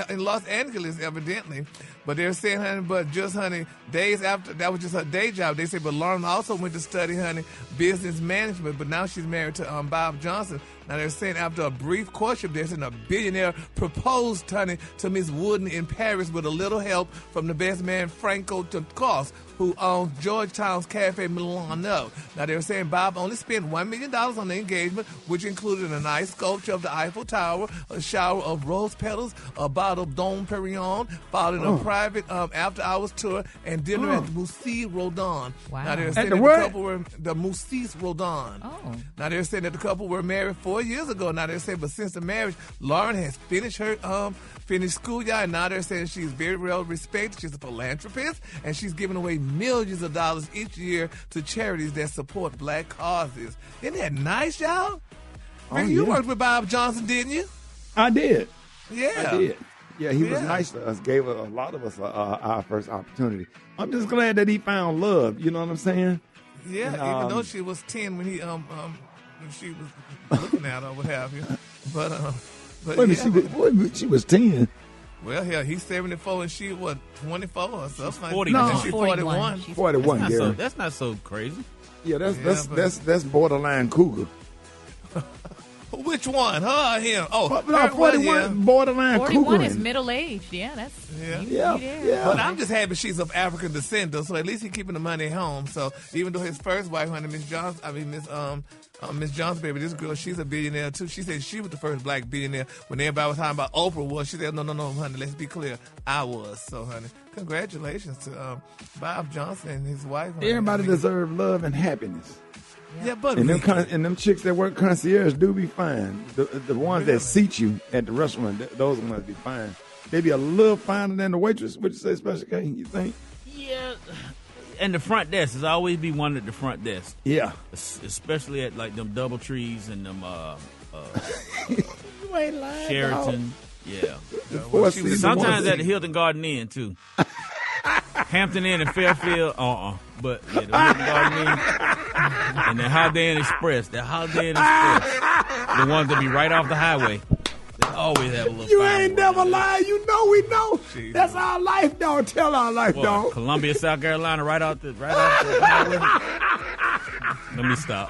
in Los Angeles, evidently. But they're saying, honey, but just, honey, days after, that was just her day job. They say, but Lauren also went to study, honey, business management. But now she's married to Bob Johnson. Now, they're saying after a brief courtship, they're saying a billionaire proposed, honey, to Miss Wooden in Paris with a little help from the best man, Franco Turcos, who owns Georgetown's Cafe Milano. Now, they're saying Bob only spent $1 million on the engagement, which included a nice sculpture of the Eiffel Tower, a shower of rose petals, a bottle of Dom Perignon, followed a private after-hours tour, and dinner at the Moussis Rodin. Wow. Now, they're saying At the that what? the couple were the Moussis Rodin. Oh. Now, they're saying that the couple were married 4 years ago. Now, they're saying, but since the marriage, Lauren has finished school, y'all, and now they're saying she's very well respected. She's a philanthropist, and she's giving away millions of dollars each year to charities that support black causes. Isn't that nice, y'all? Ricky, you worked with Bob Johnson, didn't you? I did. Yeah. I did. Yeah, he was nice to us, gave a lot of us our first opportunity. I'm just glad that he found love, you know what I'm saying? Yeah, And, even though she was 10 when he when she was looking at her or what have you. But wait a minute, she was 10. Well, hell, he's 74 and she, 24 or something? 40. No, No, she's 41. 41, Gary. That's not so crazy. Yeah, that's borderline cougar. Which one? Her or him? Oh, no, 41 borderline cougar. 41 is middle-aged. Yeah, that's... Yeah. But I'm just happy she's of African descent, though, so at least he's keeping the money at home. So even though his first wife, honey, Miss Johnson, baby, this girl, she's a billionaire, too. She said she was the first black billionaire. When everybody was talking about Oprah was, she said, no, honey, let's be clear. I was. So, honey, congratulations to Bob Johnson and his wife. Honey. Everybody deserves love and happiness. Yeah, but and them chicks that work concierge do be fine. The ones that seat you at the restaurant, those ones be fine. They be a little finer than the waitress. What you say, Special K? You think? Yeah. And the front desk is always be one at the front desk. Yeah. Especially at like them Double Trees and them you ain't lying, Sheraton. Dog. Yeah. Sometimes at the Hilton Garden Inn too. Hampton Inn and Fairfield, but yeah, the Hilton Garden Inn and the Holiday Inn Express, the ones that be right off the highway. They always have a little. You ain't never lied. You know we know. Jeez. That's our life, dog. Tell our life, dog. Columbia, South Carolina, right off the highway. Let me stop.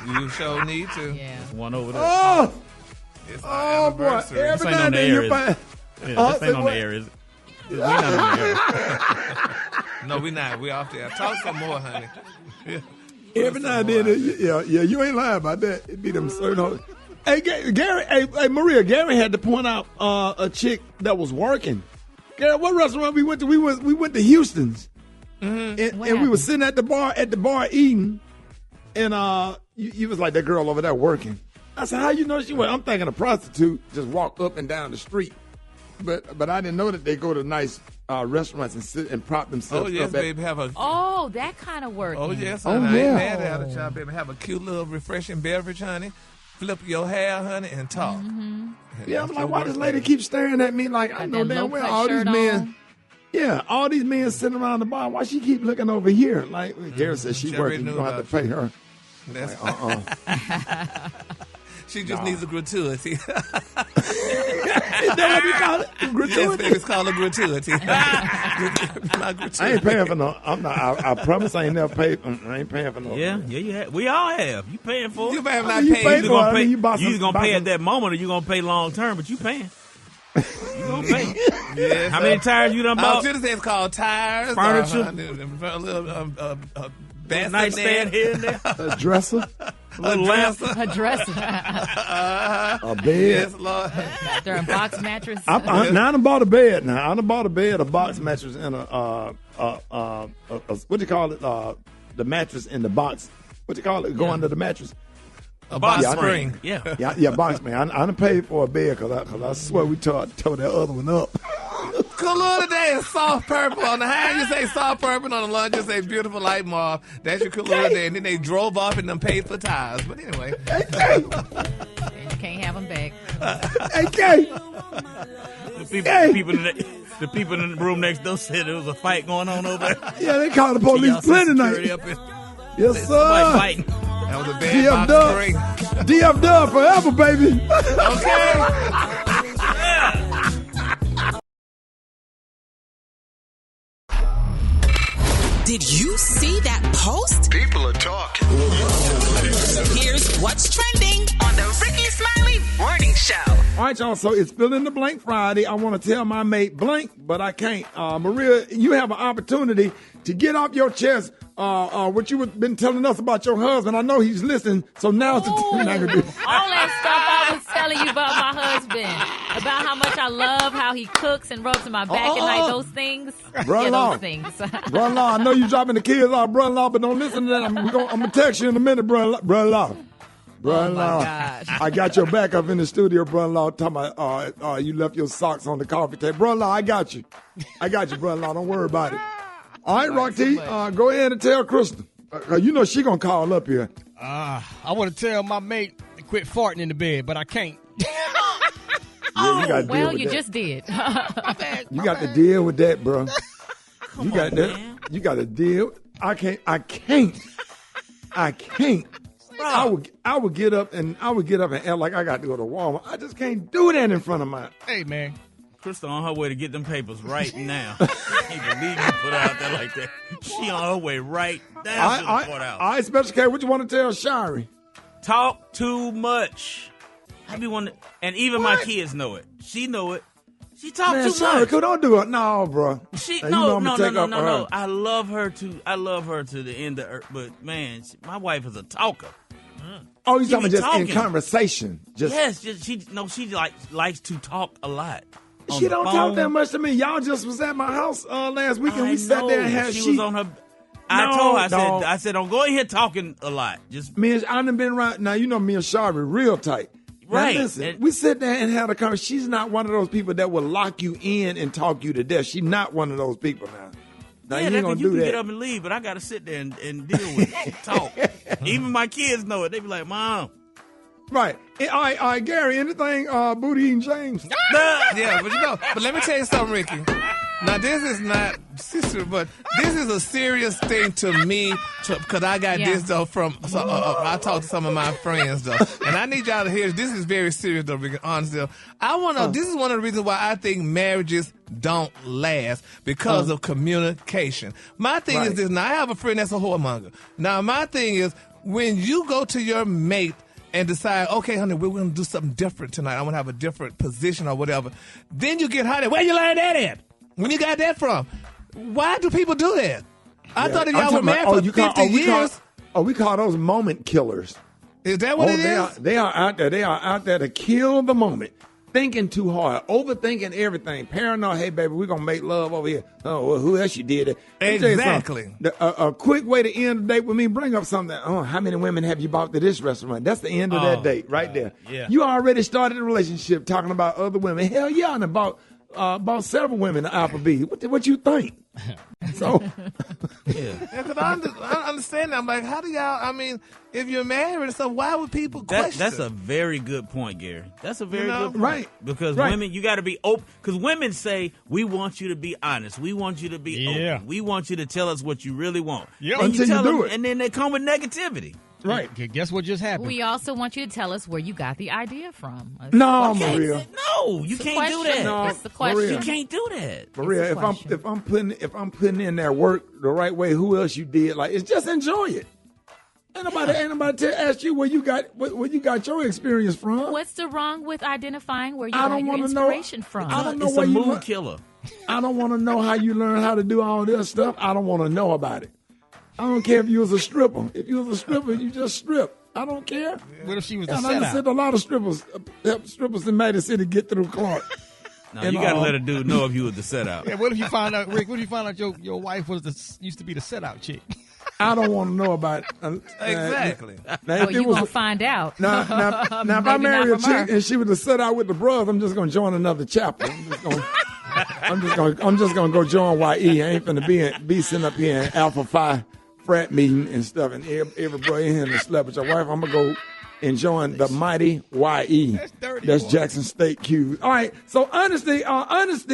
You sure need to. Yeah. There's one over there. Oh, it's our anniversary. Boy. This ain't on the air, is it? Yeah, this ain't on the air, is it? We're not on the air. No, we're not. We're off there. Talk some more, honey. Yeah. Every now and then, you ain't lying about that. It be them certain. Hey, Gary, hey, Maria, Gary had to point out a chick that was working. Gary, what restaurant we went to? We went to Houston's, and we were sitting at the bar eating, and you was like, that girl over there working. I said, how you know she went? I'm thinking a prostitute just walked up and down the street. But I didn't know that they go to nice restaurants and sit and prop themselves. Oh yes, up baby, have a. Oh, that kind of work. Oh yes, honey. I ain't mad at it, child, baby. Have a cute little refreshing beverage, honey. flip your hair, honey, and talk. Yeah, I'm like, why this lady keep staring at me like I know damn well all these men. Yeah, all these men sitting around the bar. Why she keep looking over here? Like Gary said, she working. You don't have to pay her. That's Like, She just needs a gratuity. Is that what you call it? Gratuity? Yes, baby, it's called a gratuity. My gratuity. I ain't paying for no. I'm not. I promise I ain't never paid. I ain't paying for no. Yeah, you have. We all have. You paying for it. You may have not you paid. pay You for it. gonna I pay. mean, you buy You some- gonna buy pay some- at that moment, or you gonna pay long term? But you paying. You gonna pay. Yes, How many tires you done I bought? should have said it's called tires. Furniture? A little bassinet. Nightstand here and there. A dresser, A little lamp. A dresser. a bed. Yes, Lord. They're a box mattress. Now I done bought a bed. Now I done bought a bed, a box mattress, and a what do you call it? The mattress in the box. What do you call it? Go under the mattress. A box Yeah, spring. Yeah. Yeah, box man. I done paid for a bed because I swear we tore that other one up. Color today is soft purple. On the hand, you say soft purple. On the lunch, you say beautiful light mauve. That's your color today. And then they drove off and then paid for tires. But anyway. And you can't have them back. Hey, Kay. The people in the room next door said there was a fight going on over there. Yeah, they called the police plenty night. Yes, Somebody sir. fighting. That was a bad DF box spring. Dub. DF Dub forever, baby. Did you see that post? People are talking. Here's what's trending on the Rickey Smiley Morning Show. All right, y'all. So it's Fill in the Blank Friday. I want to tell my mate blank, but I can't. Maria, you have an opportunity to get off your chest what you've been telling us about your husband. I know he's listening, so now's the time I can do. All that stuff I was telling you about my husband, about how much I love how he cooks and rubs my back at night. Those things, Brother-in-law. those things. Brother-in-law, I know you dropping the kids off, brother-in-law, but don't listen to that. I'm gonna text you in a minute, brother-in-law. Brother-in-law, gosh. I got your back up in the studio, brother-in-law, talking about you left your socks on the coffee table. Brother-in-law, I got you, brother-in-law. Don't worry about it. All right, Rock T, go ahead and tell Krista. You know she gonna call up here. I want to tell my mate to quit farting in the bed, but I can't. Yeah, you gotta deal Well, with you that. just did. You got to deal with that, bro. You got that. You got to deal. I can't. I would get up and act like I got to go to Walmart. I just can't do that in front of my. Hey, man. Krista on her way to get them papers right now. I can't believe you put her out there like that. She on her way right now to the courthouse. I Special K, what you want to tell Shari? Talk too much. I be wanting, and even my kids know it. She know it. She talk Man, too Shari, much. don't do it. No, bro. No. I love her to the end of her. But man, my wife is a talker. Oh, you She talking be just in talking. conversation? She likes to talk a lot. on She the don't phone. talk that much to me. Y'all just was at my house last weekend. We sat there and had she was on her. I said, don't go in here talking a lot. Just me and I done been around. Now you know me and Shari real tight. Right. Now, listen, we sit there and had a conversation. She's not one of those people that will lock you in and talk you to death. She's not one of those people now. Now yeah, you ain't gonna you do can that. get up and leave, but I got to sit there and deal with it, talk. Even my kids know it. They be like, Mom. Right. All right, Gary, anything booty eating James? Yeah, but let me tell you something, Ricky. Now, this is not sister, but this is a serious thing to me because I got this, though, from, I talked to some of my friends, though, and I need y'all to hear this is very serious, though, Ricky, honestly. I want to, this is one of the reasons why I think marriages don't last because of communication. My thing is this. Now, I have a friend that's a whoremonger. Now, my thing is when you go to your mate and decide, okay, honey, we're going to do something different tonight. I want to have a different position or whatever. Then you get hot. Where you learn that at? When you got that from? Why do people do that? I thought that y'all were married for 50 years. We call those moment killers. Is that what it is? They are out there. They are out there to kill the moment. Thinking too hard, overthinking everything, paranoid. Hey, baby, we're gonna make love over here. Oh, well, who else you did it? Exactly. A quick way to end the date with me. Bring up something. How many women have you brought to this restaurant? That's the end of that date right there. Yeah. You already started a relationship talking about other women. Hell yeah, and about several women to Applebee's. What you think? So, yeah, because I understand that. I'm like, how do y'all? I mean, if you're married and stuff, why would people question? That's a very good point, Gary. That's a very good point. Right. Because women, you got to be open. Because women say, we want you to be honest. We want you to be open. We want you to tell us what you really want. Yeah. And Until you tell do them, it. and then they come with negativity. Right. Guess what just happened? We also want you to tell us where you got the idea from. No, Maria. No, you can't do that. No, It's the question. Maria. You can't do that. Maria, if I'm putting in that work the right way, who else you did? Like, it's just enjoy it. Ain't nobody ask you where you got your experience from. What's the wrong with identifying where you I got don't your want to know. inspiration from? I don't know It's where a you mood killer. I don't want to know how you learn how to do all this stuff. I don't want to know about it. I don't care if you was a stripper. If you was a stripper, you just strip. I don't care. What if she was the And I set said a lot of strippers help strippers in Madison City get through Clark. No, you got to let a dude know if you was the set out. Yeah, what if you find out, Rick? What if you find out your wife used to be the set out chick? I don't want to know about it. Exactly. Well, you gonna find out. Now, if I Maybe marry a not from chick her. and she was to set out with the brothers, I'm just gonna join another chapter. I'm just gonna go join YE. I ain't finna be sitting up here in Alpha Phi frat meeting and stuff, and every brother in here that slept with your wife. I'm gonna go and join the mighty YE. That's Jackson State Q. All right. So honesty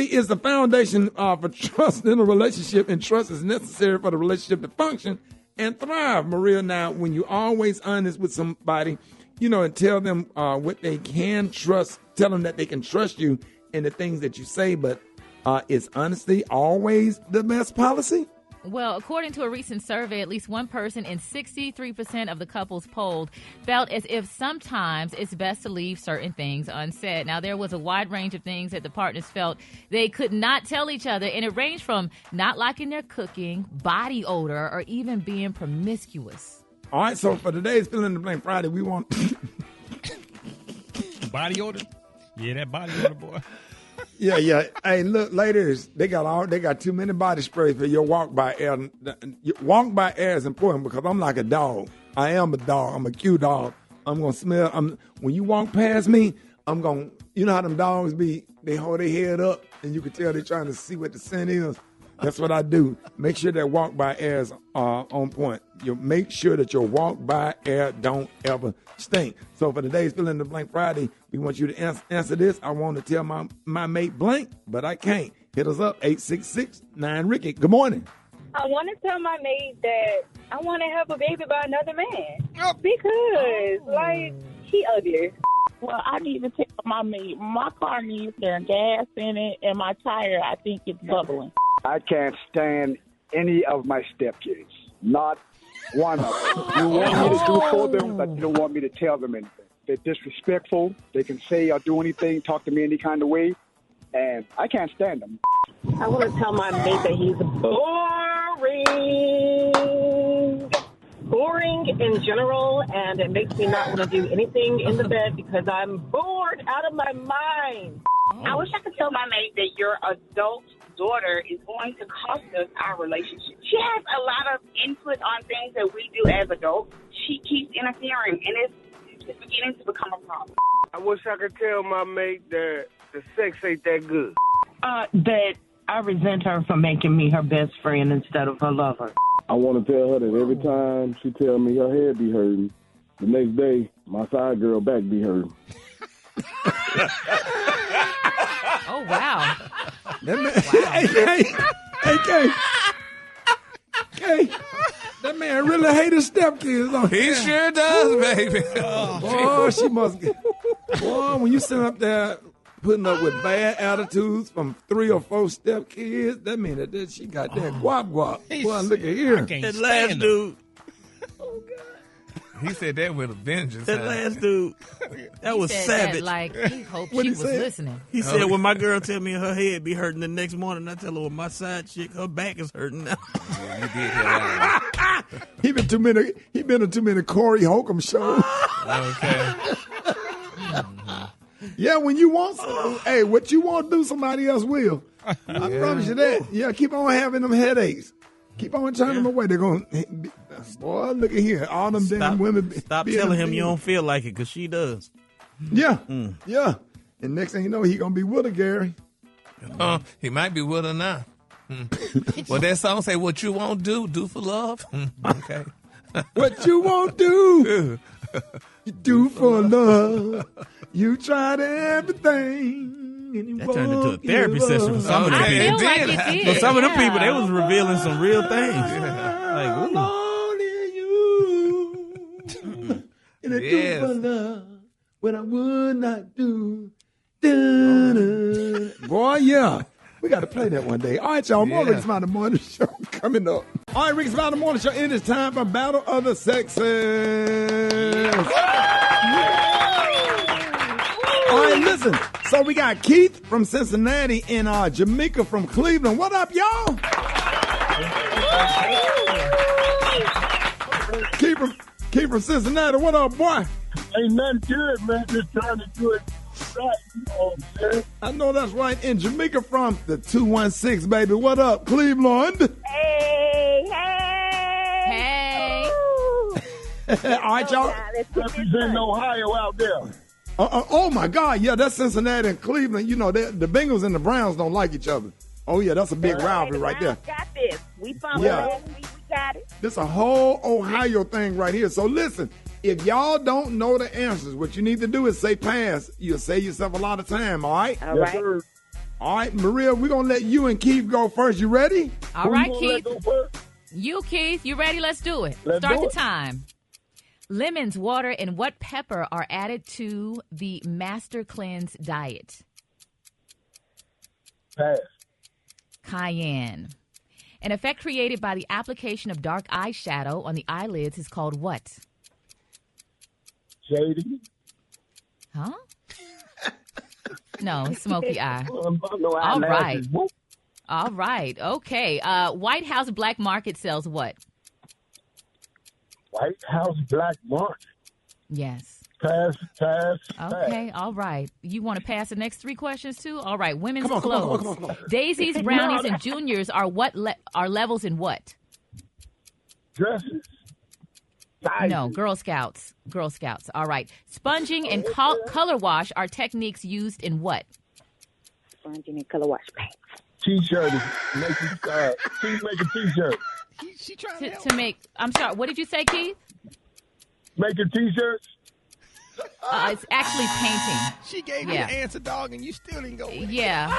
is the foundation for trust in a relationship, and trust is necessary for the relationship to function and thrive. Maria, now when you're always honest with somebody, and tell them what they can trust, tell them that they can trust you in the things that you say, but is honesty always the best policy? Well, according to a recent survey, at least one person in 63% of the couples polled felt as if sometimes it's best to leave certain things unsaid. Now, there was a wide range of things that the partners felt they could not tell each other, and it ranged from not liking their cooking, body odor, or even being promiscuous. All right, so for today's Fill in the Blank Friday, we want... Body odor? Yeah, that body odor, boy. Yeah. Hey, look, ladies, they got too many body sprays for your walk by air. Walk by air is important because I'm like a dog. I am a dog. I'm a cute dog. I'm gonna smell. When you walk past me, I'm gonna. You know how them dogs be? They hold their head up, and you can tell they're trying to see what the scent is. That's what I do. Make sure that walk by air is on point. You make sure that your walk by air don't ever stink. So for today's Fill in the Blank Friday, we want you to answer this. I want to tell my mate blank, but I can't. Hit us up, 866-9-RICKY. Good morning. I want to tell my mate that I want to have a baby by another man. Because, he ugly. Well, I need to tell my mate, my car needs their gas in it, and my tire, I think it's bubbling. I can't stand any of my stepkids. Not one of them. You want me to do for them, but you don't want me to tell them anything. They're disrespectful. They can say or do anything, talk to me any kind of way, and I can't stand them. I want to tell my mate that he's boring in general, and it makes me not want to do anything in the bed because I'm bored out of my mind. I wish I could tell my mate that your adult daughter is going to cost us our relationship. She has a lot of input on things that we do as adults. She keeps interfering, and it's beginning to become a problem. I wish I could tell my mate that the sex ain't that good. That I resent her for making me her best friend instead of her lover. I want to tell her that every time she tell me her head be hurting, the next day my side girl back be hurting. Oh, wow. Hey, that man really hate his stepkids. Don't He sure does, baby. Boy, she must get... Boy, when you sit up there putting up with bad attitudes from 3 or 4 stepkids, that means that she got that guap. Boy, look at here. That last dude. He said that with a vengeance. That last dude, that was savage. He hoped she was listening. He said, when my girl tell me her head be hurting the next morning, I tell her, well, my side chick, her back is hurting now. Yeah, you did hear that. He been to too many Corey Holcomb shows. Okay. Yeah, when you want something, hey, what you want to do, somebody else will. I promise you that. Yeah, keep on having them headaches. Keep on turning them away. They're going, boy, look at here. All them damn women. Stop telling him you don't feel like it, because she does. Yeah. Yeah. And next thing you know, he going to be with her, Gary. He might be with her now. Well, that song say, what you won't do for love. Okay. What you won't do, you do for love. You tried everything. And that turned into a therapy session for some of them people. Like it did. For some of them people, they was revealing some real things. Like, ooh. Only you. And I do for love what I would not do. Boy, yeah. We got to play that one day. All right, y'all. More Rickey Smiley Morning Show coming up. All right, Rickey Smiley Morning Show. It is time for Battle of the Sexes. All right, listen. So we got Keith from Cincinnati and Jamaica from Cleveland. What up, y'all? Keith from Cincinnati. What up, boy? Ain't nothing good, man. Just trying to do it right. You know what I'm saying? I know that's right. And Jamaica from the 216, baby. What up, Cleveland? Hey. All right, y'all. Representing Ohio out there. Oh, my God. Yeah, that's Cincinnati and Cleveland. You know, the Bengals and the Browns don't like each other. Oh, yeah, that's a big rivalry right there. Got this. We found Yeah. it. We got it. This a whole Ohio thing right here. So listen, if y'all don't know the answers, what you need to do is say pass. You'll save yourself a lot of time, all right? All right. All right, Maria, we're going to let you and Keith go first. You ready? All right, Keith. You, Keith, you ready? Let's do it. Start the time. Lemons, water, and what pepper are added to the Master Cleanse diet? Pass. Cayenne. An effect created by the application of dark eyeshadow on the eyelids is called what? Shady. Huh? No, smoky eye. No All right. eyelashes. Whoop. All right. Okay. White House Black Market sells what? White House Black Market. Yes. Pass. Okay. All right. You want to pass the next three questions too? All right. Women's Come on, clothes. come on. Daisies, brownies, and juniors are are levels in what? Dresses. No, Girl Scouts. Girl Scouts. All right. Sponging and color wash are techniques used in what? Sponging and color wash paint. T-shirt. Make a T-shirt. She trying To make. I'm sorry. What did you say, Keith? Making T-shirts. It's actually painting. She gave you the answer, dog, and you still didn't go with it. Yeah.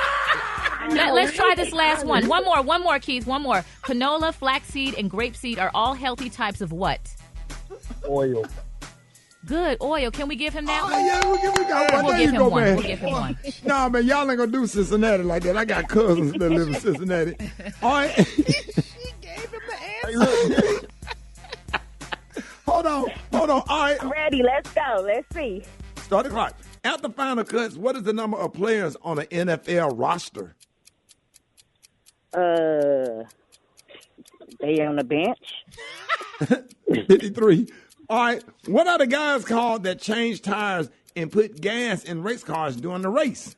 Let's try this last one. One more, Keith. One more. Canola, flaxseed, and grapeseed are all healthy types of what? Oil. Good. Oil. Can we give him that one? Yeah, we got one. We'll There give you him go, one. man. We'll give him one. Nah, man, y'all ain't going to do Cincinnati like that. I got cousins that live in Cincinnati. All right. She gave him the answer. Hold on. All right. Ready. Let's go. Let's see. Start the clock. At the final cuts, what is the number of players on an NFL roster? They on the bench. 53. All right. What are the guys called that change tires and put gas in race cars during the race?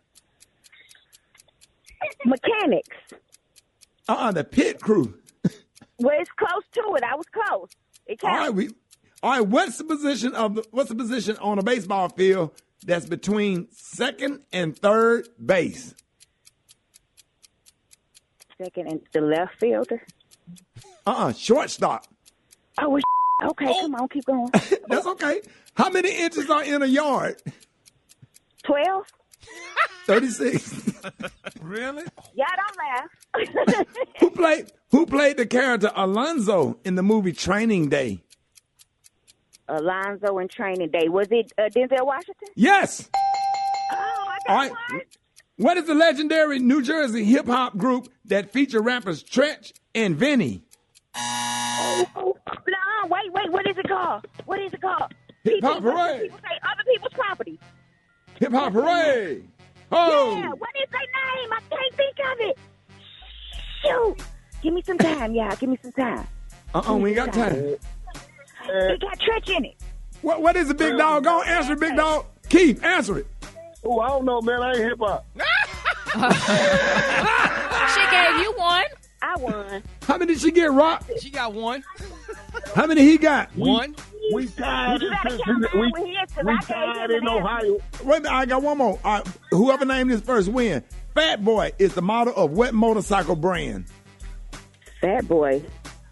Mechanics. The pit crew. Well, it's close to it. I was close. It counts. All right. What's the position on a baseball field that's between second and third base? Second and the left fielder. Shortstop. Oh, okay. Come on, keep going. That's okay. How many inches are in a yard? 12. 36. Really? Y'all don't laugh. Who played the character Alonzo in the movie Training Day? Alonzo in Training Day. Was it Denzel Washington? Yes. Oh, I got All right. one. What is the legendary New Jersey hip hop group that feature rappers Tretch and Vinny? No, wait. What is it called? Hip Hop Hooray. People say other people's property. Hip Hop Hooray. Oh. Yeah, what is their name? I can't think of it. Shoot. Give me some time, y'all. Give me some time. We ain't got time. It got Tretch in it. What is it, big dog? Go on, answer it, big dog. Keith, answer it. Oh, I don't know, man. I ain't hip-hop. She gave you one. I won. How many did she get, Rock? She got one. How many he got? One. We tied You gotta count down when he is, 'cause I gave tied him in an answer. Ohio. Wait a minute, I got one more. Whoever named this first win. Fat Boy is the model of what motorcycle brand? That boy.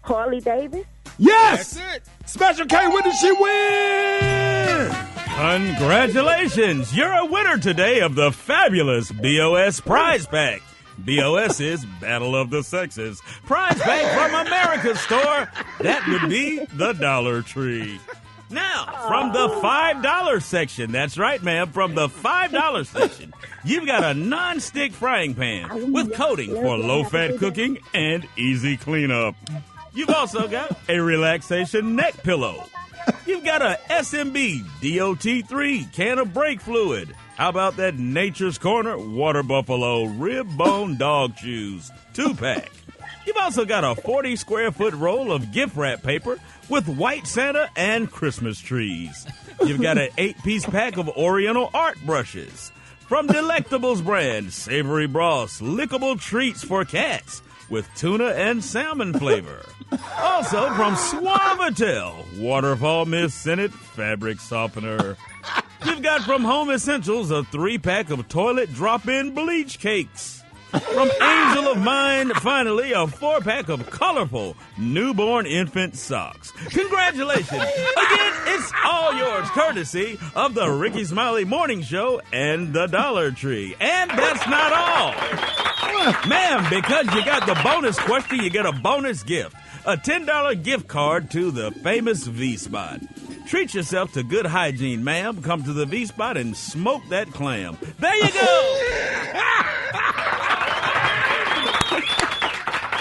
Harley Davis? Yes! Special K, what did she win? Congratulations! You're a winner today of the fabulous BOS Prize Pack. BOS is Battle of the Sexes. Prize Pack from America's store. That would be the Dollar Tree. Now, from the $5 section, that's right, ma'am, from the $5 section, you've got a non-stick frying pan with coating for low-fat cooking and easy cleanup. You've also got a relaxation neck pillow. You've got a SMB DOT3 can of brake fluid. How about that Nature's Corner Water Buffalo rib bone dog chews 2-pack? You've also got a 40 square foot roll of gift wrap paper with white Santa and Christmas trees. You've got an 8-piece pack of Oriental art brushes. From Delectables brand, Savory Bros, lickable treats for cats with tuna and salmon flavor. Also from Suavitel, Waterfall Mist Scented Fabric Softener. You've got from Home Essentials a 3-pack of toilet drop-in bleach cakes. From Angel of Mine, finally, a 4-pack of colorful newborn infant socks. Congratulations. Again, it's all yours, courtesy of the Rickey Smiley Morning Show and the Dollar Tree. And that's not all. Ma'am, because you got the bonus question, you get a bonus gift. A $10 gift card to the famous V-Spot. Treat yourself to good hygiene, ma'am. Come to the V-Spot and smoke that clam. There you go.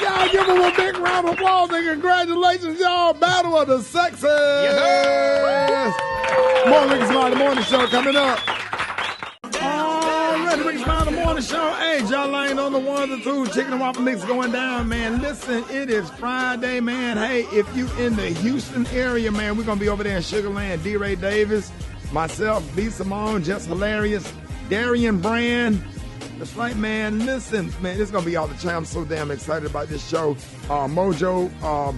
Y'all give them a big round of applause and congratulations, y'all. Battle of the Sexes. More Rickey Smiley Morning Show coming up. All right, Rickey Smiley Morning Show. Hey, Jolene on the 1 and 2. Chicken and waffle mix going down, man. Listen, it is Friday, man. Hey, if you in the Houston area, man, we're going to be over there in Sugar Land. D. Ray Davis, myself, B. Simone, Just Hilarious, Darian Brand. That's right, man. Listen, man, this is going to be all the time. I'm so damn excited about this show. Mojo,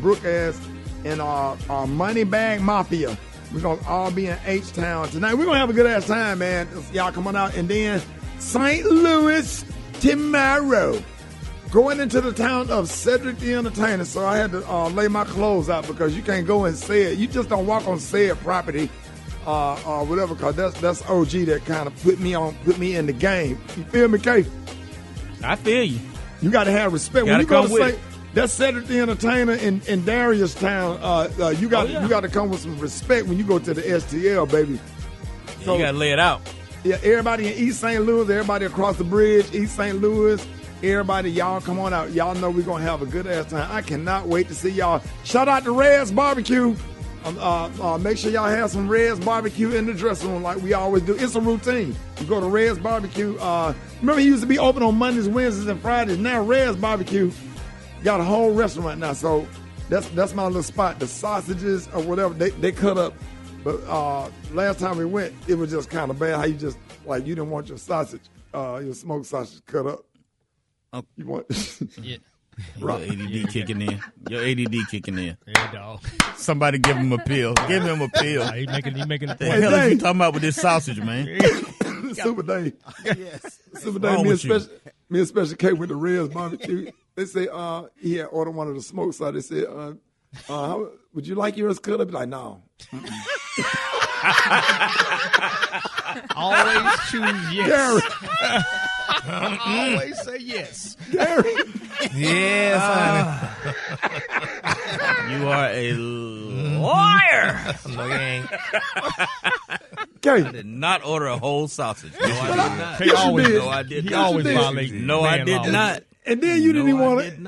Brook-Ass, and Moneybag Mafia. We're going to all be in H-Town tonight. We're going to have a good-ass time, man. Y'all come on out. And then St. Louis tomorrow. Going into the town of Cedric the Entertainer. So I had to lay my clothes out because you can't go and say it. You just don't walk on said property. Whatever, cause that's OG that kind of put me in the game. You feel me, Kay? I feel you. You got to have respect when you go to say that's Cedric the Entertainer in Darius Town. You got to come with some respect when you go to the STL, baby. So, you got to lay it out. Yeah, everybody in East St. Louis, everybody across the bridge, East St. Louis, everybody, y'all come on out. Y'all know we're gonna have a good ass time. I cannot wait to see y'all. Shout out to Red's Barbecue. Make sure y'all have some Red's Barbecue in the dressing room like we always do. It's a routine. You go to Red's Barbecue. Remember he used to be open on Mondays, Wednesdays, and Fridays. Now Red's Barbecue got a whole restaurant now. So that's my little spot. The sausages or whatever, they cut up. But last time we went, it was just kind of bad how you just, like, you didn't want your sausage, your smoked sausage cut up. You want... Yeah. Your ADD kicking in. Your ADD kicking in. Yeah, dog. Somebody give him a pill. Give him a pill. He making the thing. What the hell are you talking about with this sausage, man? Super Dave. Yes. Super Dave. Me and Special K with the Red's Barbecue. They say he had ordered one of the smoked sausages. They said, would you like yours cut up? Like, no. Always choose yes. Gary. Always say yes. Gary. Yes, honey. You are a liar. No, you ain't. Gary. I did not order a whole sausage. No, I did not. He always, did. No, I did he not. always violates. No, I did not. And then you didn't even want it. And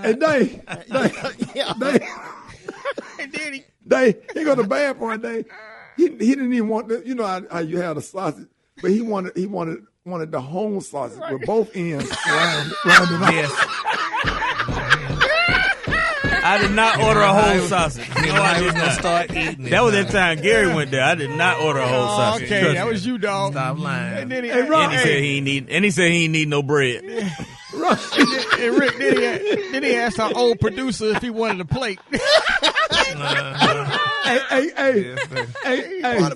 he go to bad for a day. He didn't even want the, you know how you have the sausage, but he wanted the whole sausage with both ends rounded off. Yes. I did not order a whole sausage. No, I was gonna start eating it. That was that time Gary went there. I did not order a whole sausage. Okay, Trust that me. was you, dog. Stop lying. And then he, he said he ain't need no bread. And Rick, then he asked our old producer if he wanted a plate. Hey.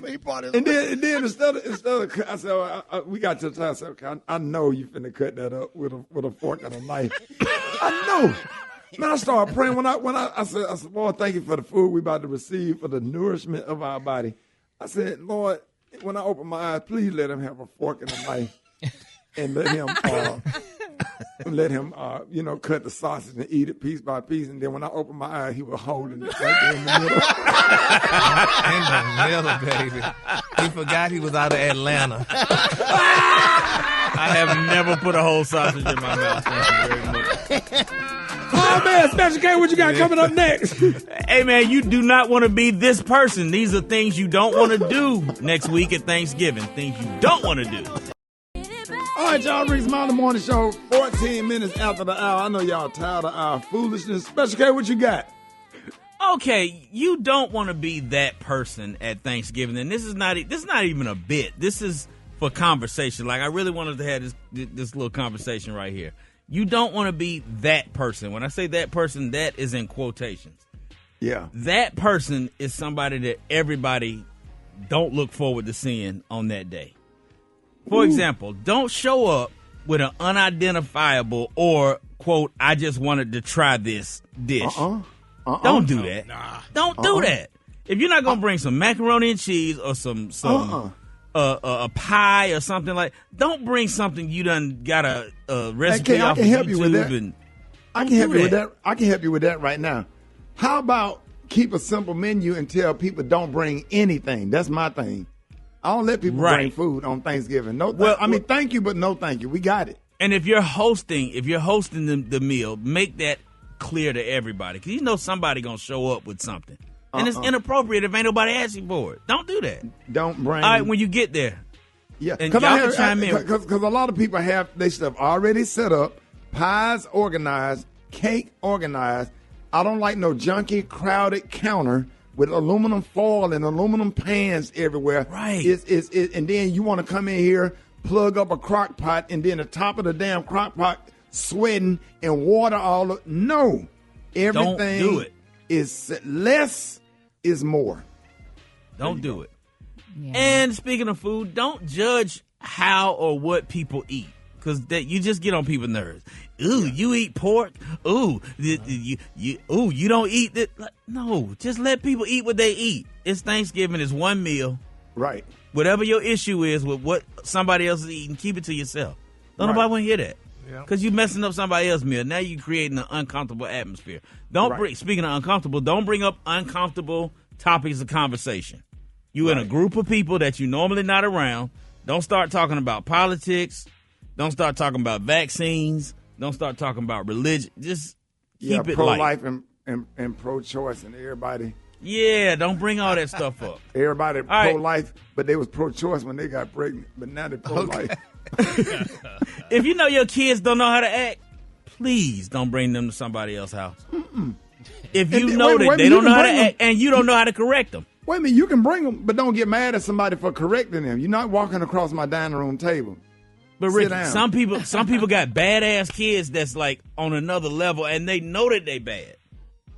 He bought it. And then instead of I said, we got to the time. I said, okay, I know you finna cut that up with a fork and a knife. I know. Man, I started praying when I said, Lord, thank you for the food we about to receive for the nourishment of our body. I said, Lord, when I open my eyes, please let him have a fork and a knife, and let him, cut the sausage and eat it piece by piece. And then when I opened my eyes, he was holding it right there in the middle. In the middle, baby. He forgot he was out of Atlanta. I have never put a whole sausage in my mouth. Thank you very much. Oh, man, Special K, what you got coming up next? Hey, man, you do not want to be this person. These are things you don't want to do next week at Thanksgiving. Things you don't want to do. All right, y'all, Rickey Smiley Morning Show, 14 minutes after the hour. I know y'all tired of our foolishness. Special K, what you got? Okay, you don't want to be that person at Thanksgiving, and this is not even a bit. This is for conversation. Like, I really wanted to have this little conversation right here. You don't want to be that person. When I say that person, that is in quotations. Yeah. That person is somebody that everybody don't look forward to seeing on that day. For example, don't show up with an unidentifiable or, quote, I just wanted to try this dish. Don't do that. Don't do that. If you're not going to bring some macaroni and cheese or some a pie or something like, don't bring something you done got a recipe off of YouTube. I can help you with that. I can help you with that right now. How about keep a simple menu and tell people don't bring anything? That's my thing. I don't let people bring food on Thanksgiving. Thank you, but no thank you. We got it. And if you're hosting the meal, make that clear to everybody, because you know somebody gonna show up with something, and it's inappropriate if ain't nobody asking for it. Don't do that. Don't bring. All right, when you get there, yeah, and y'all can chime in, because a lot of people have their stuff already set up, pies organized, cake organized. I don't like no junky, crowded counter with aluminum foil and aluminum pans everywhere. Right. And then you want to come in here, plug up a crock pot, and then the top of the damn crock pot sweating and water all up. No. Everything don't do it. Is less is more. Don't do it. Yeah. And speaking of food, don't judge how or what people eat, because you just get on people's nerves. Ooh, you eat pork? Ooh, you don't eat that? No, just let people eat what they eat. It's Thanksgiving. It's one meal. Right. Whatever your issue is with what somebody else is eating, keep it to yourself. Don't nobody want to hear that. Because you're messing up somebody else's meal. Now you're creating an uncomfortable atmosphere. Speaking of uncomfortable, don't bring up uncomfortable topics of conversation. You in a group of people that you normally not around. Don't start talking about politics. Don't start talking about vaccines. Don't start talking about religion. Just keep it pro-life and pro-choice and everybody. Yeah, don't bring all that stuff up. Everybody pro-life, but they was pro-choice when they got pregnant. But now they're pro-life. If you know your kids don't know how to act, please don't bring them to somebody else's house. If you know that they don't know how to act and you don't know how to correct them. Wait a minute, you can bring them, but don't get mad at somebody for correcting them. You're not walking across my dining room table. But Ricky, some people got badass kids that's like on another level, and they know that they bad.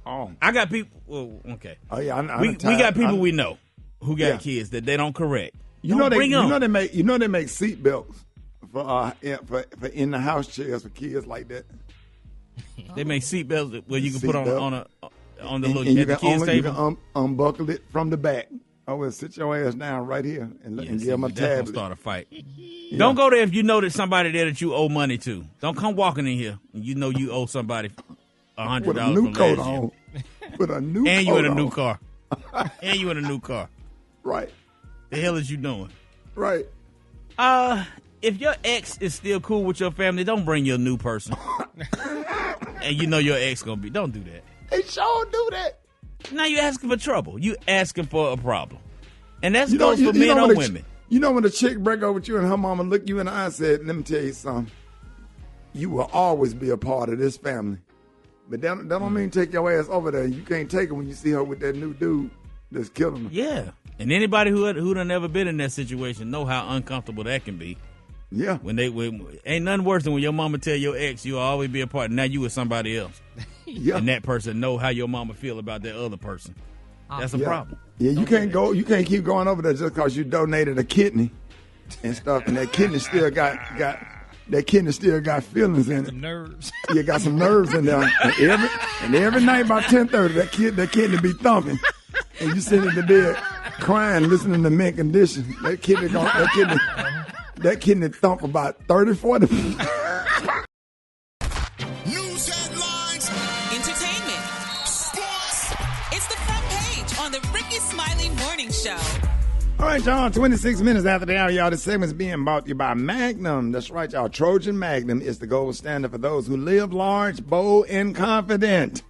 Oh, I got people. Well, okay. Oh yeah, we got people we know who got kids that they don't correct. You know they make seat belts for in the house chairs for kids like that. They make seat belts where you can put on the little kids table. You can unbuckle it from the back. Oh, well, sit your ass down right here and give them a tablet. Start a fight. Yeah. Don't go there if you know there's somebody there that you owe money to. Don't come walking in here and you know you owe somebody $100 with a new coat on. With a new and you in a new car. And you in a new car. Right. The hell is you doing? Right. If your ex is still cool with your family, don't bring your new person. And you know your ex gonna be. Don't do that. They sure do that. Now you asking for trouble. You asking for a problem. And that's goes for men or women. You know when a chick break up with you and her mama look you in the eye and said, let me tell you something. You will always be a part of this family. But that don't mean take your ass over there. You can't take her when you see her with that new dude that's killing her. Yeah. And anybody who done never been in that situation know how uncomfortable that can be. Yeah. Ain't nothing worse than when your mama tell your ex you'll always be a part. Now you with somebody else. Yeah. And that person know how your mama feel about that other person. That's a problem. Yeah, you can't keep going over there just because you donated a kidney and stuff, and that kidney still got that kidney still got feelings in it. Nerves. You got some nerves in there. And every night about 10:30, that kidney be thumping. And you sitting in the bed crying, listening to Mint Condition. That kidney thump about 30, 40. News headlines. Entertainment. Sports. It's the front page on the Rickey Smiley Morning Show. All right, y'all, 26 minutes after the hour, y'all, this segment's being brought to you by Magnum. That's right, y'all. Trojan Magnum is the gold standard for those who live large, bold, and confident.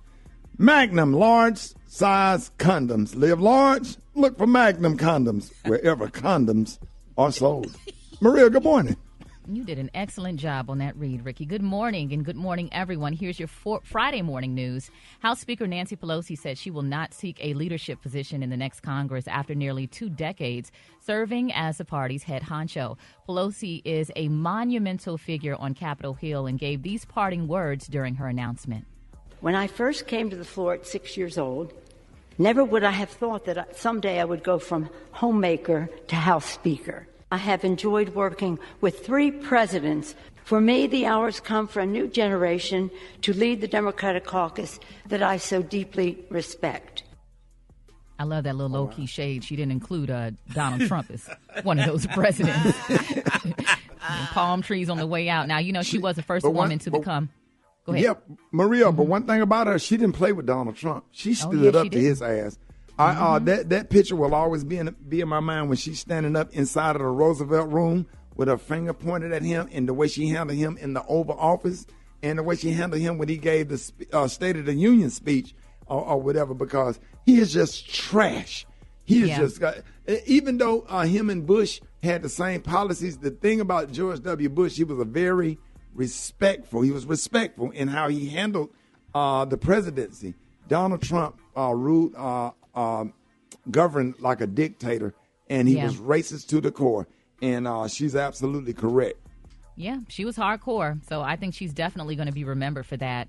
Magnum large-size condoms. Live large? Look for Magnum condoms wherever condoms are sold. Maria, good morning. You did an excellent job on that read, Ricky. Good morning, and good morning, everyone. Here's your Friday morning news. House Speaker Nancy Pelosi said she will not seek a leadership position in the next Congress after nearly 2 decades serving as the party's head honcho. Pelosi is a monumental figure on Capitol Hill and gave these parting words during her announcement. When I first came to the floor at 6 years old, never would I have thought that someday I would go from homemaker to House Speaker. I have enjoyed working with 3 presidents. For me, the hours come for a new generation to lead the Democratic caucus that I so deeply respect. I love that little low-key shade. She didn't include Donald Trump as one of those presidents. Palm trees on the way out. Now, you know, she was the first woman to become. Go ahead. Yeah, Maria, but one thing about her, she didn't play with Donald Trump. She stood up to his ass. That picture will always be in my mind when she's standing up inside of the Roosevelt room with her finger pointed at him, and the way she handled him in the Oval Office, and the way she handled him when he gave the State of the Union speech or whatever, because he is just trash. He is just got, even though him and Bush had the same policies, the thing about George W. Bush, he was respectful. He was respectful in how he handled the presidency. Donald Trump governed like a dictator, and he was racist to the core. And she's absolutely correct. Yeah, she was hardcore, so I think she's definitely going to be remembered for that.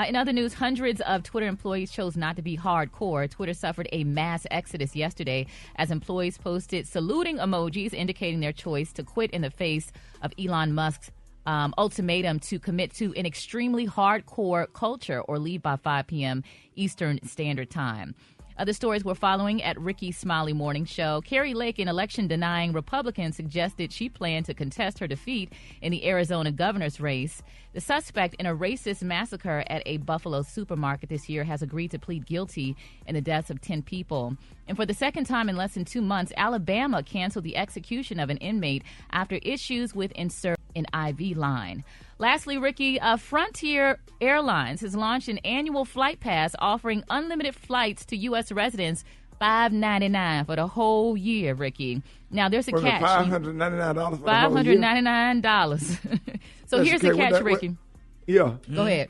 In other news, hundreds of Twitter employees chose not to be hardcore. Twitter suffered a mass exodus yesterday as employees posted saluting emojis indicating their choice to quit in the face of Elon Musk's ultimatum to commit to an extremely hardcore culture or leave by 5 p.m. Eastern Standard Time. Other stories we're following at Rickey Smiley Morning Show. Carrie Lake, an election-denying Republican, suggested she planned to contest her defeat in the Arizona governor's race. The suspect in a racist massacre at a Buffalo supermarket this year has agreed to plead guilty in the deaths of 10 people. And for the second time in less than 2 months, Alabama canceled the execution of an inmate after issues with insert an IV line. Lastly, Ricky, Frontier Airlines has launched an annual flight pass offering unlimited flights to U.S. residents, $5.99 for the whole year, Ricky. Now, there's a catch. $599 for the whole year? $599. So here's the catch, Ricky. Yeah. Go ahead.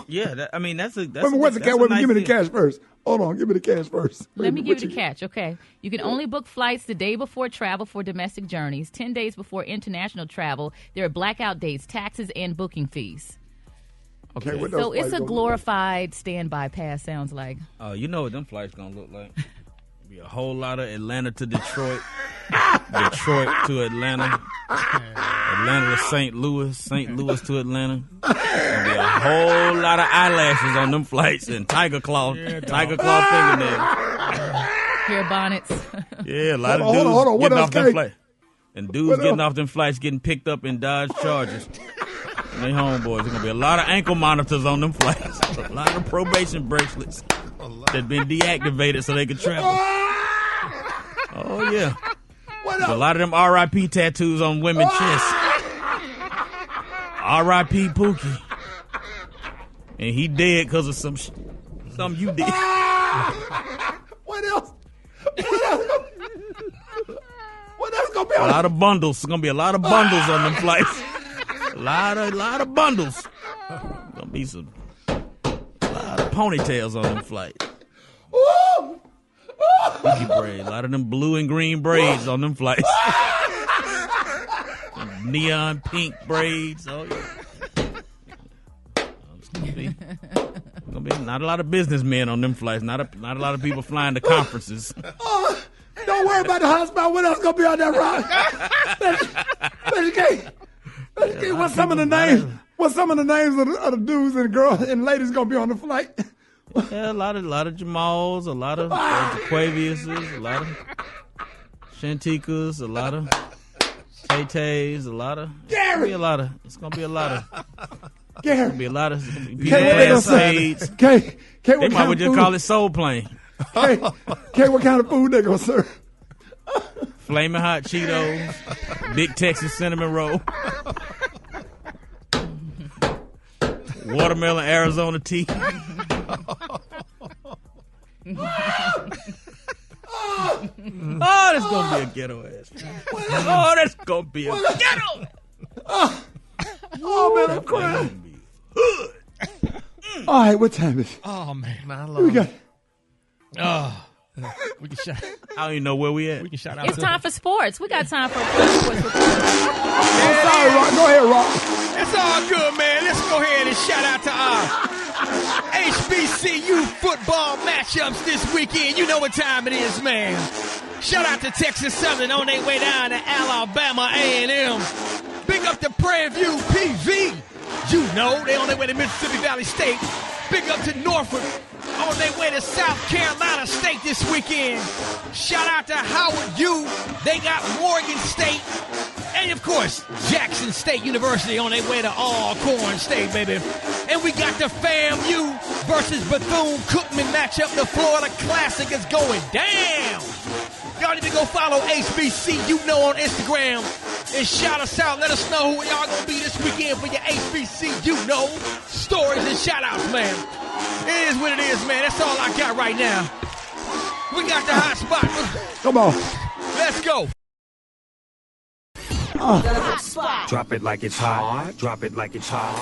Yeah, that's a what's the catch? nice Give me the deal. cash first. Hold on, give me the cash first. Let me give you the catch, okay? You can only book flights the day before travel for domestic journeys. 10 days before international travel, there are blackout dates, taxes, and booking fees. Okay. So it's a glorified standby pass, sounds like. You know what them flights gonna look like? Be a whole lot of Atlanta to Detroit, Detroit to Atlanta, Atlanta to St. Louis, St. Louis to Atlanta. Gonna be a whole lot of eyelashes on them flights and tiger claw fingernails. Hair bonnets. Yeah, a lot of dudes getting off them flights. And dudes getting off them flights getting picked up in Dodge Chargers. And they homeboys. There's going to be a lot of ankle monitors on them flights. A lot of probation bracelets that been deactivated so they can travel. Oh, yeah. There's a lot of them R.I.P. tattoos on women's chests. R.I.P. Pookie. And he dead because of something you did. What else? What else gonna be on? A lot of bundles. There's gonna be a lot of bundles on them flights. A lot of bundles. Gonna be a lot of ponytails on them flights. Pookie braids. A lot of them blue and green braids on them flights. Neon pink braids. Oh yeah. It's gonna be not a lot of businessmen on them flights. Not a lot of people flying to conferences. Don't worry about the hospital. What else gonna be on that ride? What's some of the names? What's some of the names of the dudes and girls and ladies gonna be on the flight? Yeah, a lot of Jamals, a lot of Jaquaviuses, a lot of Shantikas, a lot of Tay-Tays, a lot of. Gary! It's gonna be a lot of. Gary! It's gonna be a lot of. Spades. They might well just call it Soul Plane. K, what kind of food they gonna serve? Flaming hot Cheetos, big Texas cinnamon roll, watermelon Arizona tea. Oh, that's gonna be a ghetto ass. Oh, that's gonna be a ghetto. Oh man, I'm crying. All right, what time is it? Oh man, We got. We can shout. I don't even know where we at. We can shout out. It's time for sports. We got time for sports. I'm sorry, Rock. Go ahead, Rock. It's all good, man. Let's go ahead and shout out to our HBCU football matchups this weekend. You know what time it is, man. Shout out to Texas Southern on their way down to Alabama A&M. Big up to Prairie View PV. You know they on their way to Mississippi Valley State. Big up to Norfolk on their way to South Carolina State this weekend. Shout out to Howard U. They got Morgan State. And, of course, Jackson State University on their way to Alcorn State, baby. And we got the FAMU versus Bethune-Cookman matchup. The Florida Classic is going down. Y'all need to go follow HBC, you know, on Instagram. And shout us out. Let us know who y'all going to be this weekend for your HBC, you know, stories and shout-outs, man. It is what it is, man. That's all I got right now. We got the hot spot. Come on. Let's go. Drop it like it's hot. Drop it like it's hot.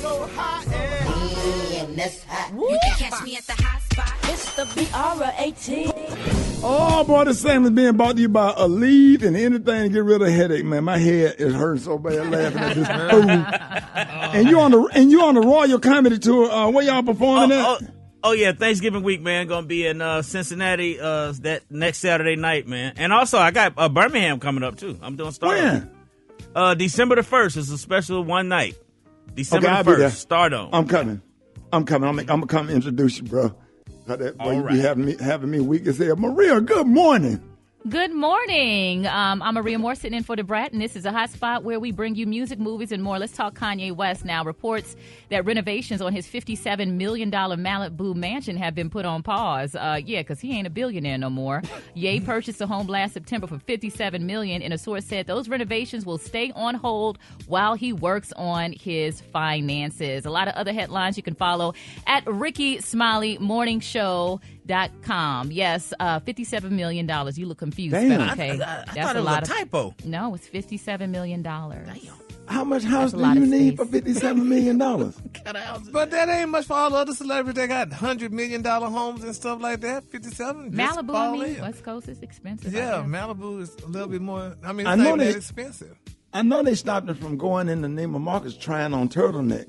So hot and that's hot. You can catch me at the hot spot. It's the BR18. Oh, boy, this segment is being brought to you by Aleve and anything to get rid of a headache, man. My head is hurting so bad laughing at this food. And you on the Royal Comedy Tour. Where y'all performing at? Oh, yeah, Thanksgiving week, man. Going to be in Cincinnati that next Saturday night, man. And also, I got Birmingham coming up, too. I'm doing Stardom. When? December the 1st. It's a special one night. December I'll the be there. 1st, Stardom. I'm coming. I'm going to come introduce you, bro. All right. You be having me weak as hell. Maria, good morning. Good morning. I'm Maria Moore sitting in for the Brat, and this is a hot spot where we bring you music, movies, and more. Let's talk Kanye West now. Reports that renovations on his $57 million Malibu mansion have been put on pause. Because he ain't a billionaire no more. Ye purchased a home last September for $57 million, and a source said those renovations will stay on hold while he works on his finances. A lot of other headlines you can follow at Rickey Smiley Morning Show.com. Yes, $57 million. You look confused. Damn. Okay. I thought it was a typo. No, it's $57 million. Damn. How much house do you need for $57 million? But that ain't much for all the other celebrities that got $100 million homes and stuff like that. 57. Malibu, I mean, West Coast is expensive. Yeah, Malibu is a little bit more. I mean, I it's know not that they- expensive. I know they stopped it from going in the Neiman Marcus trying on turtlenecks.